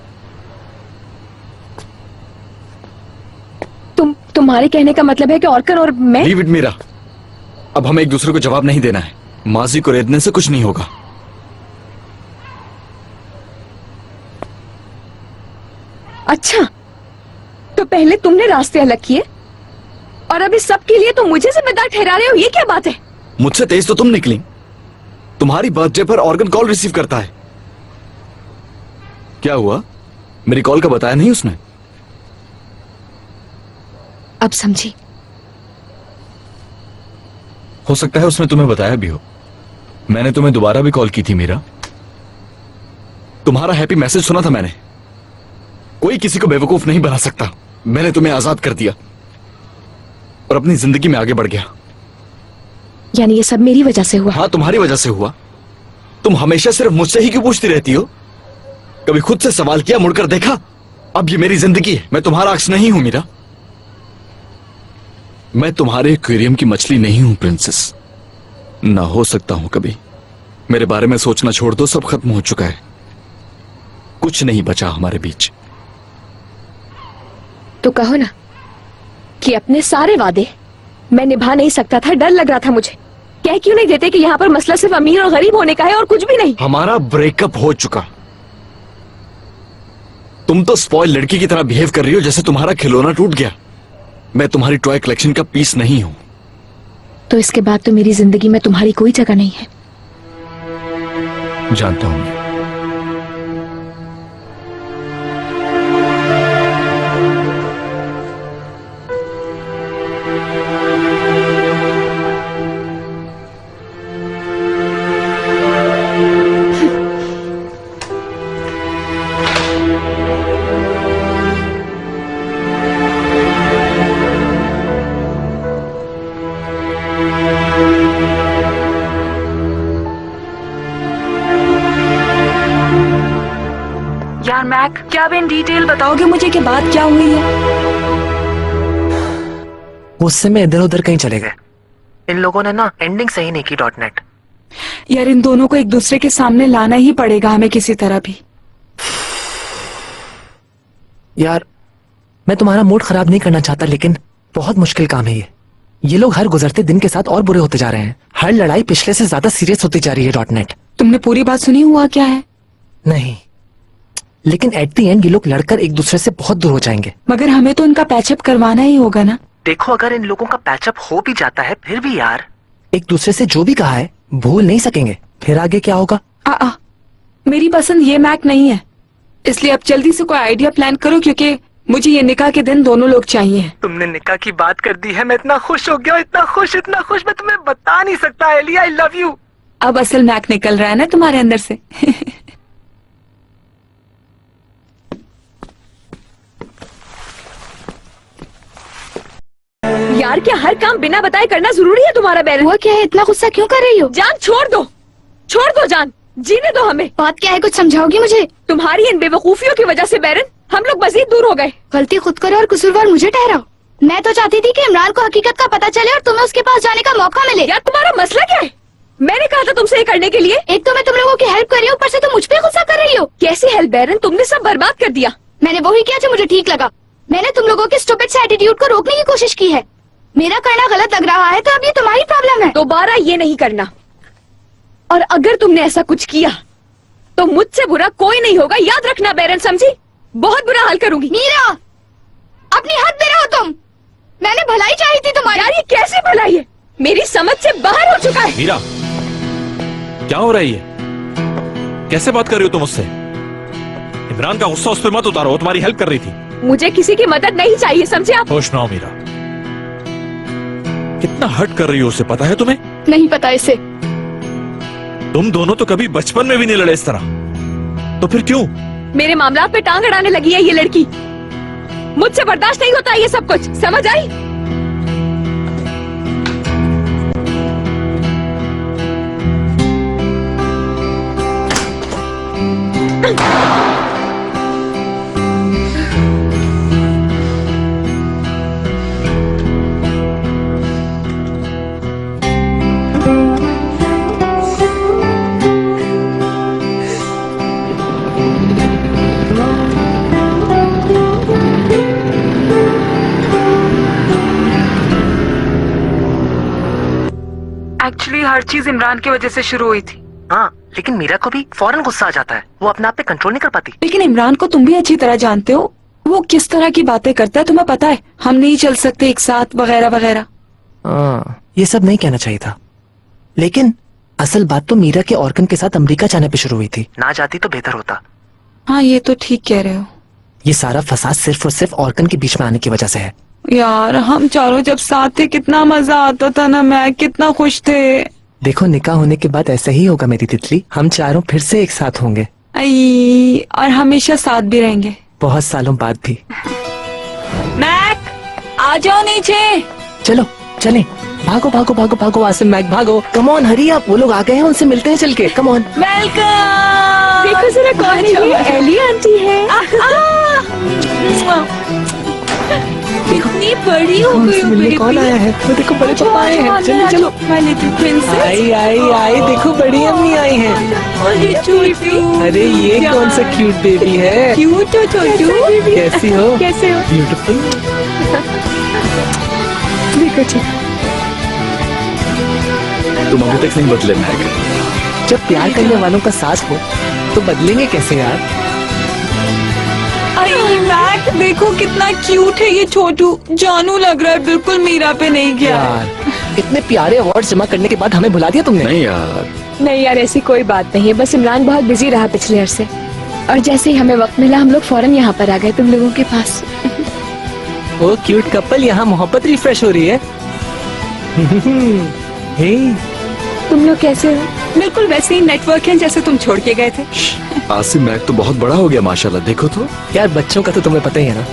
तुम्हारे कहने का मतलब है कि ऑर्कन और मैं? लीव इट मीरा, अब हमें एक दूसरे को जवाब नहीं देना है। माजी को रेदने से कुछ नहीं होगा। अच्छा, तो पहले तुमने रास्ते अलग किए और अब इस सब के लिए तुम मुझे जिम्मेदार ठहरा रहे हो, ये क्या बात है? मुझसे तेज तो तुम निकली। तुम्हारी बर्थडे पर ऑर्गन कॉल रिसीव करता है। क्या हुआ? मेरी कॉल का बताया नहीं उसने? अब समझी। हो सकता है उसने तुम्हें बताया भी हो। मैंने तुम्हें दोबारा भी कॉल की थी मीरा। तुम्हारा हैप्पी मैसेज सुना था मैंने। कोई किसी को बेवकूफ नहीं बना सकता। मैंने तुम्हें आजाद कर दिया और अपनी जिंदगी में आगे बढ़ गया। यानी ये सब मेरी वजह से हुआ? हाँ, तुम्हारी वजह से हुआ। तुम हमेशा सिर्फ मुझसे ही क्यों पूछती रहती हो? कभी खुद से सवाल किया, मुड़कर देखा? अब ये मेरी जिंदगी है, मैं तुम्हारा अक्स नहीं हूं मीरा। मैं तुम्हारे एक्वेरियम की मछली नहीं हूं प्रिंसेस। ना हो सकता हूं कभी। मेरे बारे में सोचना छोड़ दो, सब खत्म हो चुका है। कुछ नहीं बचा हमारे बीच। तो कहो ना कि अपने सारे वादे मैं निभा नहीं सकता था, डर लग रहा था मुझे। कह क्यों नहीं देते कि यहाँ पर मसला सिर्फ अमीर और गरीब होने का है और कुछ भी नहीं? हमारा ब्रेकअप हो चुका। तुम तो स्पॉइल लड़की की तरह बिहेव कर रही हो, जैसे तुम्हारा खिलौना टूट गया। मैं तुम्हारी टॉय कलेक्शन का पीस नहीं हूं। तो इसके बाद तो मेरी जिंदगी में तुम्हारी कोई जगह नहीं है। जानता हूं मैं। यार मैक, क्या अब इन डिटेल बताओगे मुझे कि बात क्या हुई है? गुस्से में इधर उधर कहीं चले गए। इन लोगों ने ना एंडिंग सही नहीं की .net। यार इन दोनों को एक दूसरे के सामने लाना ही पड़ेगा हमें किसी तरह भी। यार मैं तुम्हारा मूड खराब नहीं करना चाहता, लेकिन बहुत मुश्किल काम है ये। ये लोग हर गुजरते दिन के साथ और बुरे होते जा रहे हैं। हर लड़ाई पिछले से ज्यादा सीरियस होती जा रही है .net। तुमने पूरी बात सुनी? हुआ क्या है? नहीं, लेकिन एट द एंड ये लोग लड़कर एक दूसरे से बहुत दूर हो जाएंगे। मगर हमें तो इनका पैचअप करवाना ही होगा ना। देखो अगर इन लोगों का पैचअप हो भी जाता है फिर भी यार एक दूसरे से जो भी कहा है भूल नहीं सकेंगे। फिर आगे क्या होगा? मेरी पसंद ये मैक नहीं है, इसलिए अब जल्दी से कोई आइडिया प्लान करो, क्योंकि मुझे ये निकाह के दिन दोनों लोग चाहिए। तुमने निकाह की बात कर दी है, मैं इतना खुश हो गया, इतना खुश मैं तुम्हें बता नहीं सकता एली, आई लव यू। अब असल मैक निकल रहा है ना तुम्हारे अंदर से। यार क्या हर काम बिना बताए करना जरूरी है तुम्हारा बैरन? हुआ क्या है, इतना गुस्सा क्यों कर रही हो? जान छोड़ दो जान, जीने दो हमें। बात क्या है, कुछ समझाओगी मुझे? तुम्हारी इन बेवकूफियों की वजह से बैरन हम लोग मजीद दूर हो गए। गलती खुद करो और कसूरवार मुझे ठहराओ। मैं तो चाहती थी कि इमरान को हकीकत का पता चले और तुम्हें उसके पास जाने का मौका मिले। यार तुम्हारा मसला क्या है? मैंने कहा था तुमसे ये करने के लिए। एक तो मैं तुम लोगों की हेल्प कर रही हूँ, ऊपर से तुम मुझ पे गुस्सा कर रही हो। कैसी हेल्प बैरन? तुमने सब बर्बाद कर दिया। मैंने वही किया जो मुझे ठीक लगा। मैंने तुम लोगों के स्टूपिड से एटीट्यूड को रोकने की कोशिश की है। मेरा करना गलत लग रहा है तो अब ये तुम्हारी प्रॉब्लम है। दोबारा ये नहीं करना, और अगर तुमने ऐसा कुछ किया तो मुझसे बुरा कोई नहीं होगा, याद रखना बैरन, समझी? बहुत बुरा हाल करूंगी। मीरा अपनी हद में रहो तुम। मैंने भलाई चाही थी तुम्हारी। यार ये कैसी भलाई है, मेरी समझ से बाहर हो चुका है। मीरा क्या हो रही है? कैसे बात कर रही हो तुम उससे? इमरान का गुस्सा उस पर मत उतारो, वो तुम्हारी हेल्प कर रही थी। मुझे किसी की मदद नहीं चाहिए, समझे आप? होश ना हो मीरा, कितना हर्ट कर रही हो उसे, पता है तुम्हें? नहीं पता इसे। तुम दोनों तो कभी बचपन में भी नहीं लड़े इस तरह, तो फिर क्यों? मेरे मामलात पे टांग अड़ाने लगी है ये लड़की। मुझसे बर्दाश्त नहीं होता ये सब कुछ, समझ आई? एक्चुअली हर चीज इमरान की वजह से शुरू हुई थी। हाँ लेकिन मीरा को भी फौरन गुस्सा आ जाता है, वो अपने आप पे कंट्रोल नहीं कर पाती। लेकिन इमरान को तुम भी अच्छी तरह जानते हो, वो किस तरह की बातें करता है, तुम्हें पता है। हम नहीं चल सकते एक साथ वगैरह वगैरह। ये सब नहीं कहना चाहिए था, लेकिन असल बात तो मीरा के ऑर्गन के साथ अमेरिका जाने पे शुरू हुई थी। ना जाती तो बेहतर होता। हाँ ये तो ठीक कह रहे हो। ये सारा फसाद सिर्फ और सिर्फ ऑर्गन के बीच में आने की वजह से है। यार हम चारों जब साथ थे कितना मजा आता था ना, मैं कितना खुश थे। देखो निकाह होने के बाद ऐसा ही होगा मेरी तितली, हम चारों फिर से एक साथ होंगे। और हमेशा साथ भी रहेंगे, बहुत सालों बाद भी। मैक आ जाओ नीचे। चलो चलें, भागो भागो भागो भागो आसिम, मैक भागो, कम ऑन हरी आप, वो लोग आ गए हैं, उनसे मिलते हैं चल के, कम ऑन। वेलकम। देखो जरा कौन है ये? एली आंटी है। कितनी बड़ी हो गई हो मेरी कौन आया है? वो देखो बड़े पापा आए हैं, चलो चलो। My little princess. आई आई आई, देखो बड़ी अम्मी आई हैं। अरे ये कौन सा क्यूट बेबी है? क्यूट हो छोटू। कैसी हो? कैसे हो? ब्यूटीफुल। देखो तुम अभी तक नहीं बदले मैक। जब प्यार करने वालों का साथ हो तो बदलेंगे कैसे यार? अरे मैक देखो कितना क्यूट है ये छोटू, जानू लग रहा है, बिल्कुल मीरा पे नहीं गया। यार इतने प्यारे अवार्ड्स जमा करने के बाद हमें भुला दिया तुमने। नहीं यार, नहीं यार ऐसी कोई बात नहीं है, बस इमरान बहुत बिजी रहा पिछले अरसे, और जैसे ही हमें वक्त मिला हम लोग फौरन यहाँ पर आ गए तुम लोगों के पास। ओ क्यूट कपल, यहाँ मोहब्बत रिफ्रेश हो रही है। हे तुम लोग कैसे हो? बिल्कुल वैसे ही नेटवर्क है जैसे तुम छोड़ के गए थे। आसिम मैक तो बहुत बड़ा हो गया माशाल्लाह, देखो तो। यार बच्चों का तो तुम्हें पता ही है ना।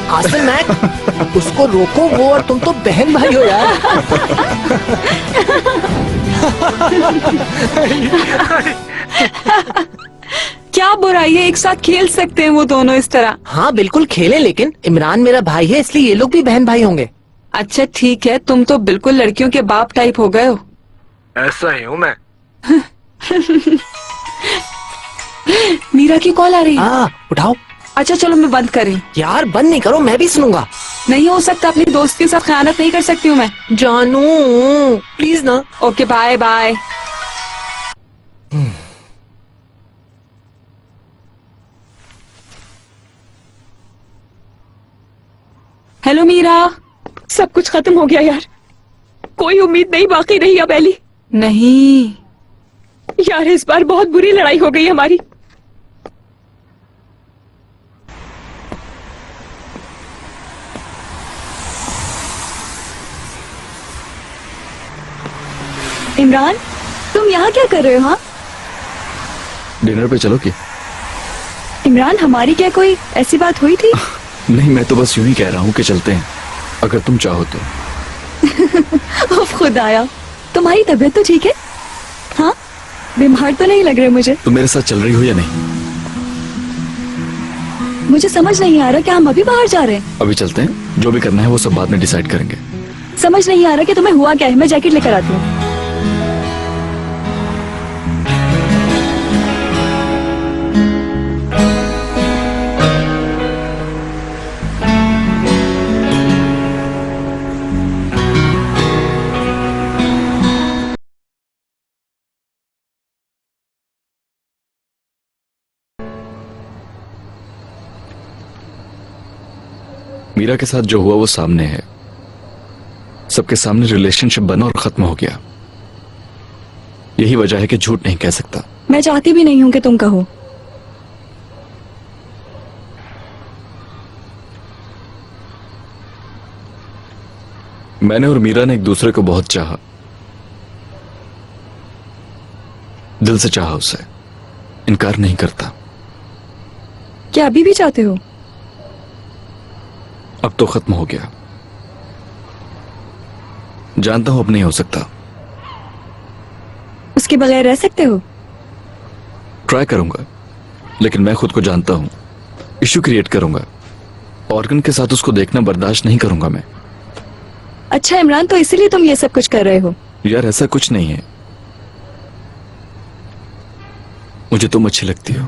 आसिम मैक उसको रोको, वो और तुम तो बहन भाई हो यार। क्या बुराई है, एक साथ खेल सकते हैं वो दोनों इस तरह। हाँ बिल्कुल खेलें, लेकिन इमरान मेरा भाई है इसलिए ये लोग भी बहन भाई होंगे। अच्छा ठीक है, तुम तो बिल्कुल लड़कियों के बाप टाइप हो गए हो। ऐसा ही हूँ मैं। मीरा की कॉल आ रही है। उठाओ। अच्छा चलो मैं बंद कर रही हूँ। यार बंद नहीं करो, मैं भी सुनूंगा। नहीं हो सकता, अपनी दोस्त के साथ खयानत नहीं कर सकती हूँ मैं। जानू प्लीज ना। Okay bye bye. मीरा, सब कुछ खत्म हो गया यार। कोई उम्मीद नहीं बाकी रही अब एली। नहीं यार, इस बार बहुत बुरी लड़ाई हो गई हमारी। इमरान, तुम यहाँ क्या कर रहे हो? हाँ डिनर पे चलो कि? इमरान, हमारी क्या कोई ऐसी बात हुई थी? नहीं, मैं तो बस यूं ही कह रहा हूँ कि चलते हैं, अगर तुम चाहो तो। उफ खुदाया, तुम्हारी तबीयत तो ठीक है? हाँ, बीमार तो नहीं लग रहे मुझे। तुम मेरे साथ चल रही हो या नहीं? मुझे समझ नहीं आ रहा कि हम अभी बाहर जा रहे हैं। अभी चलते हैं, जो भी करना है वो सब बाद में डिसाइड करेंगे। समझ नहीं आ रहा कि तुम्हें हुआ क्या है। मैं जैकेट लेकर आती हूँ। मीरा के साथ जो हुआ वो सामने है, सबके सामने रिलेशनशिप बना और खत्म हो गया। यही वजह है कि झूठ नहीं कह सकता। मैं चाहती भी नहीं हूं कि तुम कहो। मैंने और मीरा ने एक दूसरे को बहुत चाहा, दिल से चाहा उसे, इनकार नहीं करता। क्या अभी भी चाहते हो? अब तो खत्म हो गया, जानता हूं अब नहीं हो सकता। उसके बगैर रह सकते हो? ट्राई करूंगा, लेकिन मैं खुद को जानता हूं, इश्यू क्रिएट करूंगा। ऑर्गन के साथ उसको देखना बर्दाश्त नहीं करूंगा मैं। अच्छा इमरान, तो इसीलिए तुम ये सब कुछ कर रहे हो? यार ऐसा कुछ नहीं है, मुझे तुम अच्छी लगती हो।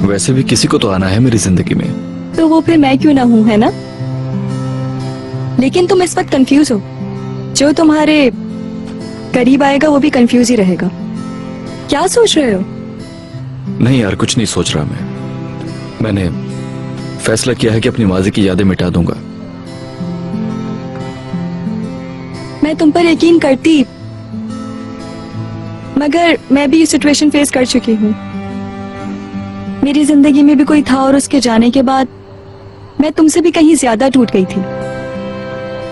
वैसे भी किसी को तो आना है मेरी जिंदगी में। तो वो फिर मैं क्यों ना हूं, है ना? लेकिन तुम इस वक्त कंफ्यूज हो। जो तुम्हारे करीब आएगा वो भी कंफ्यूज ही रहेगा। क्या सोच रहे हो? नहीं यार, कुछ नहीं सोच रहा मैंने फैसला किया है कि अपनी माजी की यादें मिटा दूंगा। मैं तुम पर यकीन करती, मगर मैं भी ये सिचुएशन फेस कर चुकी हूँ। मेरी जिंदगी में भी कोई था और उसके जाने के बाद मैं तुमसे भी कहीं ज्यादा टूट गई थी।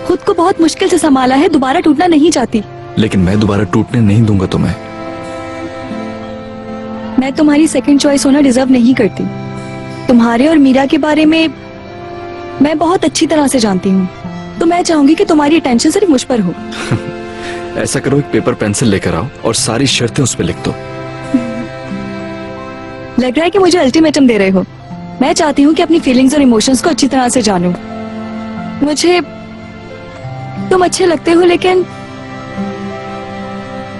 खुद को बहुत मुश्किल से संभाला है, दोबारा टूटना नहीं चाहती। लेकिन मैं दोबारा टूटने नहीं दूंगा तुम्हें। मैं तुम्हारी सेकंड चॉइस होना डिजर्व नहीं करती। तुम्हारे और मीरा के बारे में मैं बहुत अच्छी तरह से जानती हूँ, तो मैं चाहूंगी कि तुम्हारी अटेंशन सिर्फ मुझ पर हो। ऐसा करो, एक पेपर पेंसिल लेकर आओ और सारी शर्तें उस पर लिख दो। लग रहा है कि मुझे अल्टीमेटम दे रहे हो। मैं चाहती हूँ कि अपनी फीलिंग्स और इमोशंस को अच्छी तरह से जानूं। मुझे तुम अच्छे लगते हो, लेकिन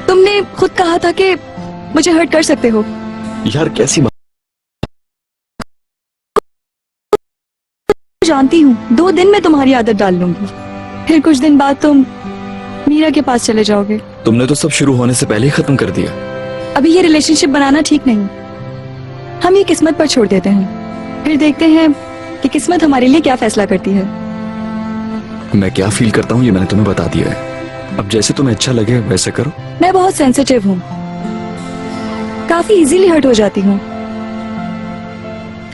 तुमने खुद कहा था कि मुझे हर्ट कर सकते हो। यार कैसी बात। जानती हूँ 2 दिन में तुम्हारी आदत डाल लूंगी, फिर कुछ दिन बाद तुम मीरा के पास चले जाओगे। तुमने तो सब शुरू होने से पहले ही खत्म कर दिया। अभी ये रिलेशनशिप बनाना ठीक नहीं। हम ये किस्मत पर छोड़ देते हैं, फिर देखते हैं कि किस्मत हमारे लिए क्या फैसला करती है। मैं क्या फील करता हूँ ये मैंने तुम्हें बता दिया है। अब जैसे तुम्हें अच्छा लगे वैसे करो। मैं बहुत सेंसिटिव हूँ, काफी इजीली हर्ट हो जाती हूँ,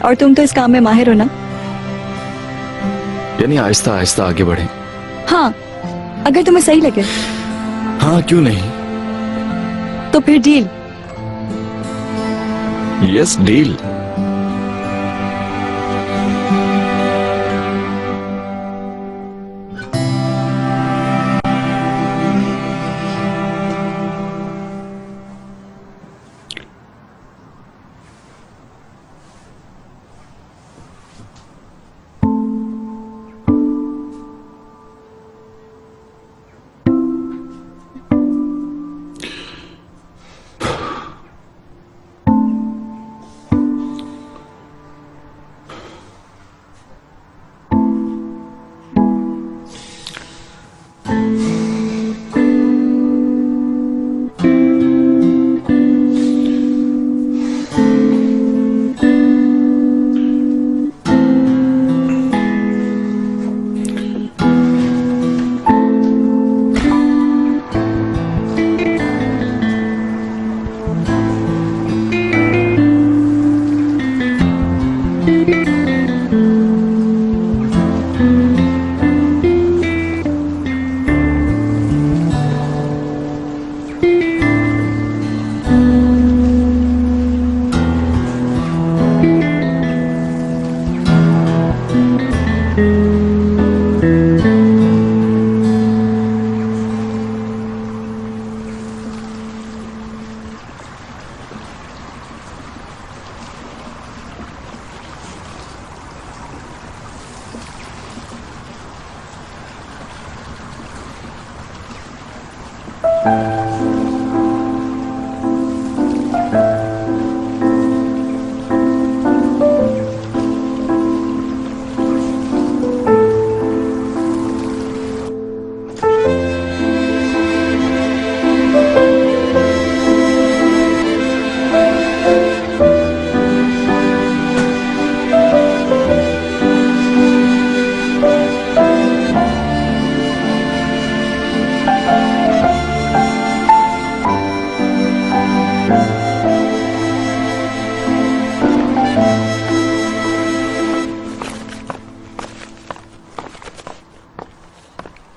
और तुम तो इस काम में माहिर हो ना। यानी आहिस्ता आहिस्ता आगे बढ़े। हाँ, अगर तुम्हें सही लगे। हाँ क्यों नहीं। तो फिर deal. Yes deal.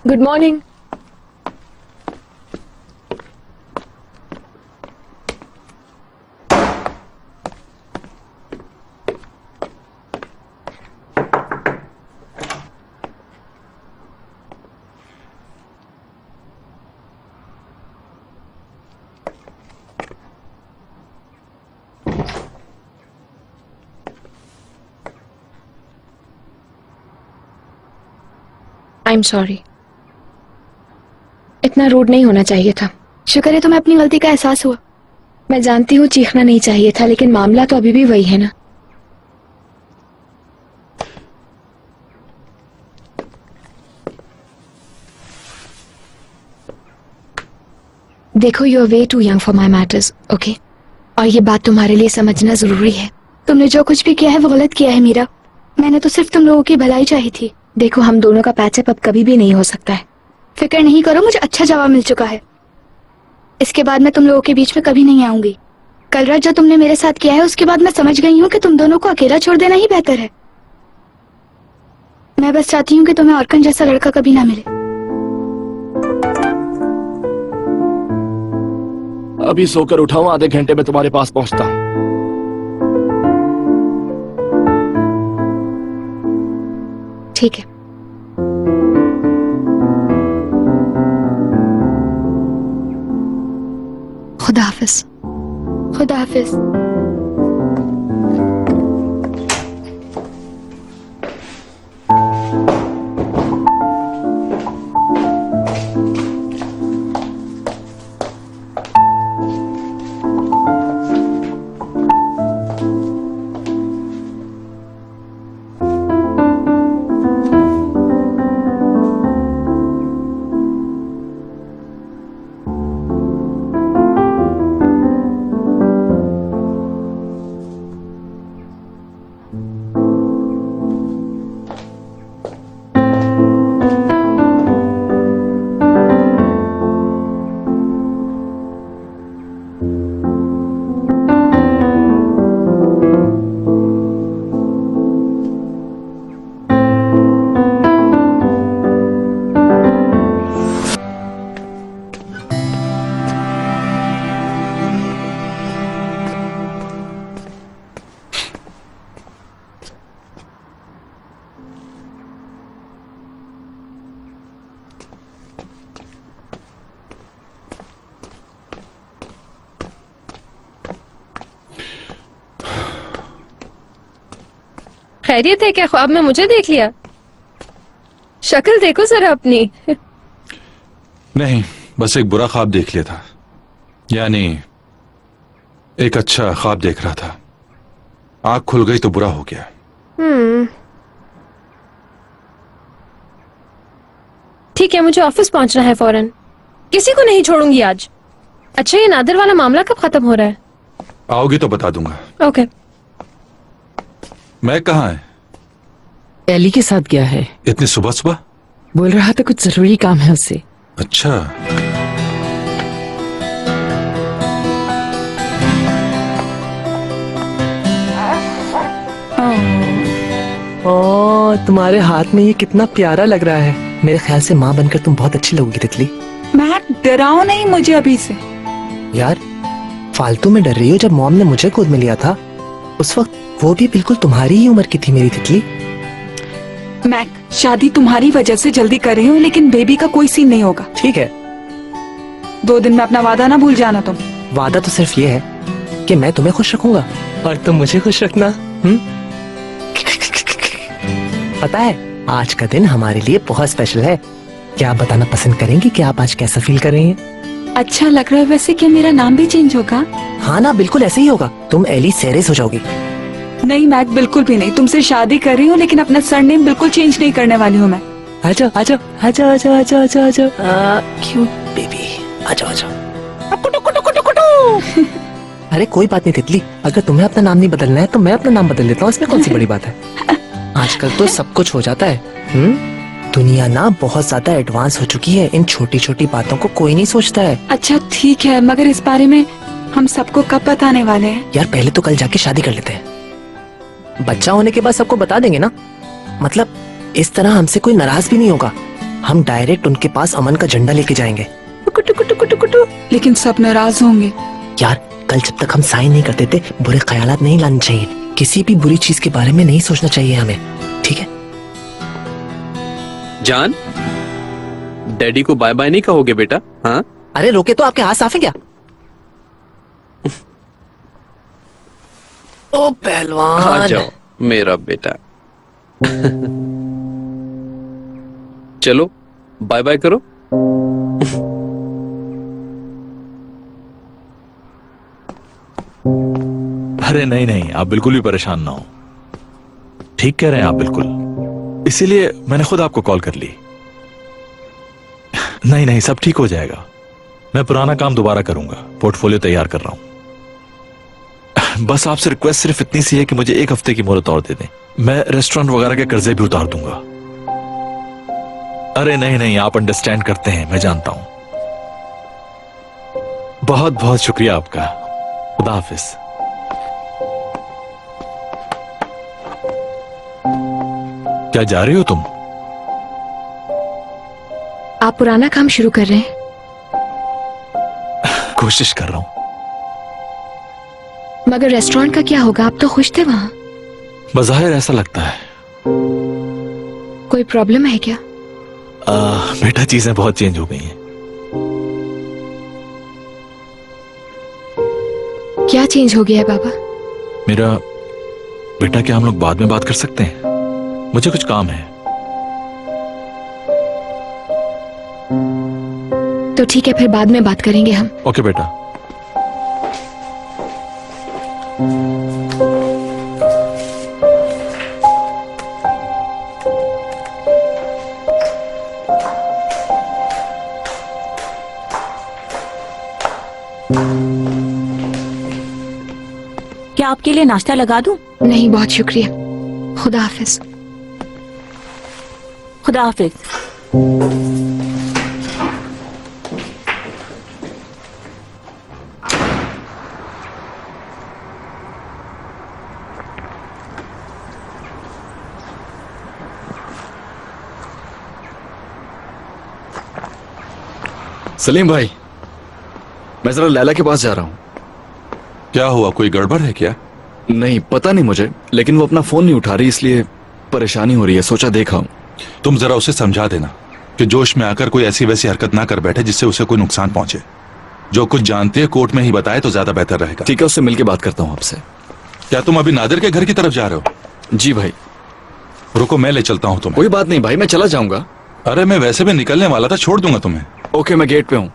Good morning. I am sorry, इतना रूड नहीं होना चाहिए था। शुक्र है तुम्हें अपनी गलती का एहसास हुआ। मैं जानती हूँ चीखना नहीं चाहिए था, लेकिन मामला तो अभी भी वही है ना। देखो, you are way too young for my matters, okay? और ये बात तुम्हारे लिए समझना जरूरी है। तुमने जो कुछ भी किया है वो गलत किया है मीरा। मैंने तो सिर्फ तुम लोगों की भलाई चाही थी। देखो, हम दोनों का पैचअप अब कभी भी नहीं हो सकता है। फिक्र नहीं करो, मुझे अच्छा जवाब मिल चुका है। इसके बाद मैं तुम लोगों के बीच में कभी नहीं आऊंगी। कल रात जो तुमने मेरे साथ किया है उसके बाद मैं समझ गई हूँ कि तुम दोनों को अकेला छोड़ देना ही बेहतर है। मैं बस चाहती हूँ कि तुम्हें ऑर्कन जैसा लड़का कभी ना मिले। अभी सोकर उठा हूँ, आधे घंटे में तुम्हारे पास पहुंचता हूँ। ठीक है। खुदा हाफिज। खुदा हाफिज। खैरियत है क्या? ख्वाब में मुझे देख लिया? शक्ल देखो जरा अपनी। नहीं, बस एक बुरा ख्वाब देख लिया था। यानी एक अच्छा ख्वाब देख रहा था, आंख खुल गई तो बुरा हो गया। ठीक है, मुझे ऑफिस पहुंचना है फौरन। किसी को नहीं छोड़ूंगी आज। अच्छा, ये नादिर वाला मामला कब खत्म हो रहा है? आओगी तो बता दूंगा। ओके। मैं कहाँ है? एली के साथ गया है। इतनी सुबह सुबह? बोल रहा था कुछ जरूरी काम है उससे। अच्छा। ओ, तुम्हारे हाथ में ये कितना प्यारा लग रहा है। मेरे ख्याल से माँ बनकर तुम बहुत अच्छी लगोगी तितली। मैं डराओ नहीं मुझे अभी से। यार फालतू में डर रही हो। जब मॉम ने मुझे गोद में लिया था उस वक्त वो भी बिल्कुल तुम्हारी ही उम्र की थी मेरी तितली। मैक, शादी तुम्हारी वजह से जल्दी कर रही हूँ, लेकिन बेबी का कोई सीन नहीं होगा। ठीक है। 2 दिन में अपना वादा ना भूल जाना तुम। वादा तो सिर्फ ये है कि मैं तुम्हें खुश रखूंगा और तुम मुझे खुश रखना। पता है आज का दिन हमारे लिए बहुत स्पेशल है। क्या आप बताना पसंद करेंगी कि आप आज कैसा फील कर रही हैं? अच्छा लग रहा है। वैसे क्या मेरा नाम भी चेंज होगा? हाँ ना, बिल्कुल ऐसे ही होगा। तुम एली सेरेस हो जाओगी। नहीं मैक, बिल्कुल भी नहीं। तुमसे शादी कर रही हूँ लेकिन अपना सरनेम बिल्कुल चेंज नहीं करने वाली हूँ मैं। आजा आजा आजा आजा आजा आजा आजा। क्यूट बेबी, आजा आजा। अरे कोई बात नहीं तितली, अगर तुम्हें अपना नाम नहीं बदलना है तो मैं अपना नाम बदल देता हूँ। इसमें कौन सी बड़ी बात है। आजकल तो सब कुछ हो जाता है। दुनिया ना बहुत ज्यादा एडवांस हो चुकी है। इन छोटी छोटी बातों को कोई नहीं सोचता है। अच्छा ठीक है, मगर इस बारे में हम सबको कब बताने वाले हैं? यार पहले तो कल जाके शादी कर लेते हैं। बच्चा होने के बाद सबको बता देंगे ना। मतलब इस तरह हमसे कोई नाराज भी नहीं होगा। हम डायरेक्ट उनके पास अमन का झंडा लेके जाएंगे। टुकु टुकु टुकु टुकु टु। लेकिन सब नाराज होंगे। यार कल जब तक हम साइन नहीं करते थे बुरे ख्यालात नहीं लाने चाहिए, किसी भी बुरी चीज के बारे में नहीं सोचना चाहिए हमें, ठीक है? जान, डैडी को बाय बाय नहीं कहोगे बेटा? हाँ, अरे रोके तो, आपके हाथ साफ है क्या? ओ पहलवान, आ जाओ मेरा बेटा। चलो बाय बाय करो। अरे नहीं नहीं, आप बिल्कुल भी परेशान ना हो। ठीक कह रहे हैं आप बिल्कुल, इसीलिए मैंने खुद आपको कॉल कर ली। नहीं नहीं, सब ठीक हो जाएगा। मैं पुराना काम दोबारा करूंगा, पोर्टफोलियो तैयार कर रहा हूं। बस आपसे रिक्वेस्ट सिर्फ इतनी सी है कि मुझे 1 हफ्ते की मोहलत और दे दें, मैं रेस्टोरेंट वगैरह के कर्जे भी उतार दूंगा। अरे नहीं नहीं, आप अंडरस्टैंड करते हैं, मैं जानता हूं। बहुत बहुत शुक्रिया आपका। खुदा हाफिज। क्या जा रही हो तुम? आप पुराना काम शुरू कर रहे हैं? कोशिश कर रहा हूं। मगर रेस्टोरेंट का क्या होगा? आप तो खुश थे वहां। बज़ाहिर ऐसा लगता है। कोई प्रॉब्लम है क्या? बेटा, चीजें बहुत चेंज हो गई हैं। क्या चेंज हो गया है बाबा? मेरा बेटा, क्या हम लोग बाद में बात कर सकते हैं? मुझे कुछ काम है। तो ठीक है, फिर बाद में बात करेंगे हम। ओके बेटा। क्या आपके लिए नाश्ता लगा दूं? नहीं, बहुत शुक्रिया। खुदा हाफिज। खुदा हाफिज। सलीम भाई, मैं जरा लैला के पास जा रहा हूँ। क्या हुआ, कोई गड़बड़ है क्या? नहीं, पता नहीं मुझे, लेकिन वो अपना फोन नहीं उठा रही, इसलिए परेशानी हो रही है। सोचा देखा हूँ। तुम जरा उसे समझा देना कि जोश में आकर कोई ऐसी वैसी हरकत ना कर बैठे जिससे उसे कोई नुकसान पहुंचे। जो कुछ जानते हैं कोर्ट में ही बताए तो ज्यादा बेहतर रहेगा। ठीक है, उससे मिलके बात करता हूँ आपसे। क्या तुम अभी नादिर के घर की तरफ जा रहे हो? जी भाई। रुको, मैं ले चलता हूँ तुम्हें। कोई बात नहीं भाई, मैं चला जाऊंगा। अरे मैं वैसे भी निकलने वाला था, छोड़ दूंगा तुम्हें। ओके, मैं गेट पे हूँ।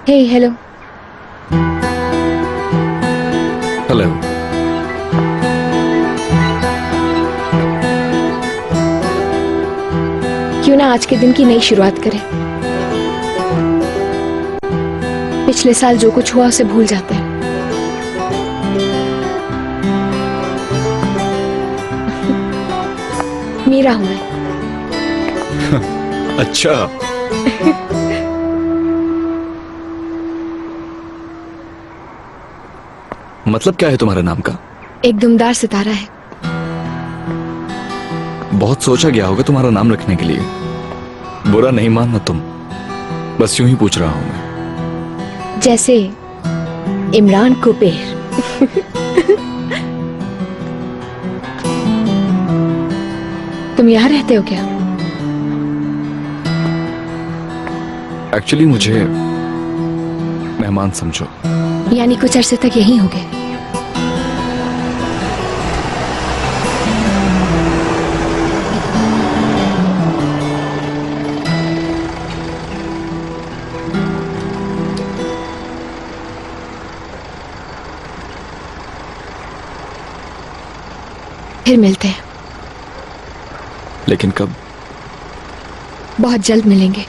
Hey, hello. हेलो। क्यों ना आज के दिन की नई शुरुआत करें। पिछले साल जो कुछ हुआ उसे भूल जाते हैं। मीरा हूं मैं। अच्छा। मतलब क्या है तुम्हारे नाम का? एक दुमदार सितारा है। बहुत सोचा गया होगा तुम्हारा नाम रखने के लिए। बुरा नहीं मानना तुम, बस यूं ही पूछ रहा हूं मैं। जैसे इमरान कुबेर। तुम यहाँ रहते हो क्या? एक्चुअली मुझे मेहमान समझो। यानी कुछ अरसे तक यहीं होगे? फिर मिलते हैं। लेकिन कब? बहुत जल्द मिलेंगे।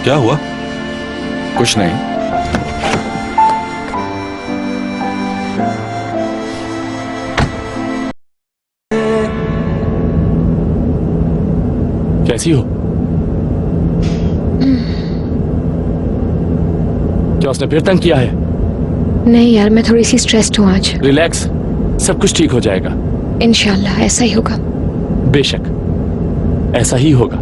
क्या हुआ? कुछ नहीं। कैसी हो? क्या उसने फिर तंग किया है? नहीं यार, मैं थोड़ी सी स्ट्रेस्ड हूँ आज। रिलैक्स, सब कुछ ठीक हो जाएगा। इंशाल्लाह ऐसा ही होगा। बेशक ऐसा ही होगा।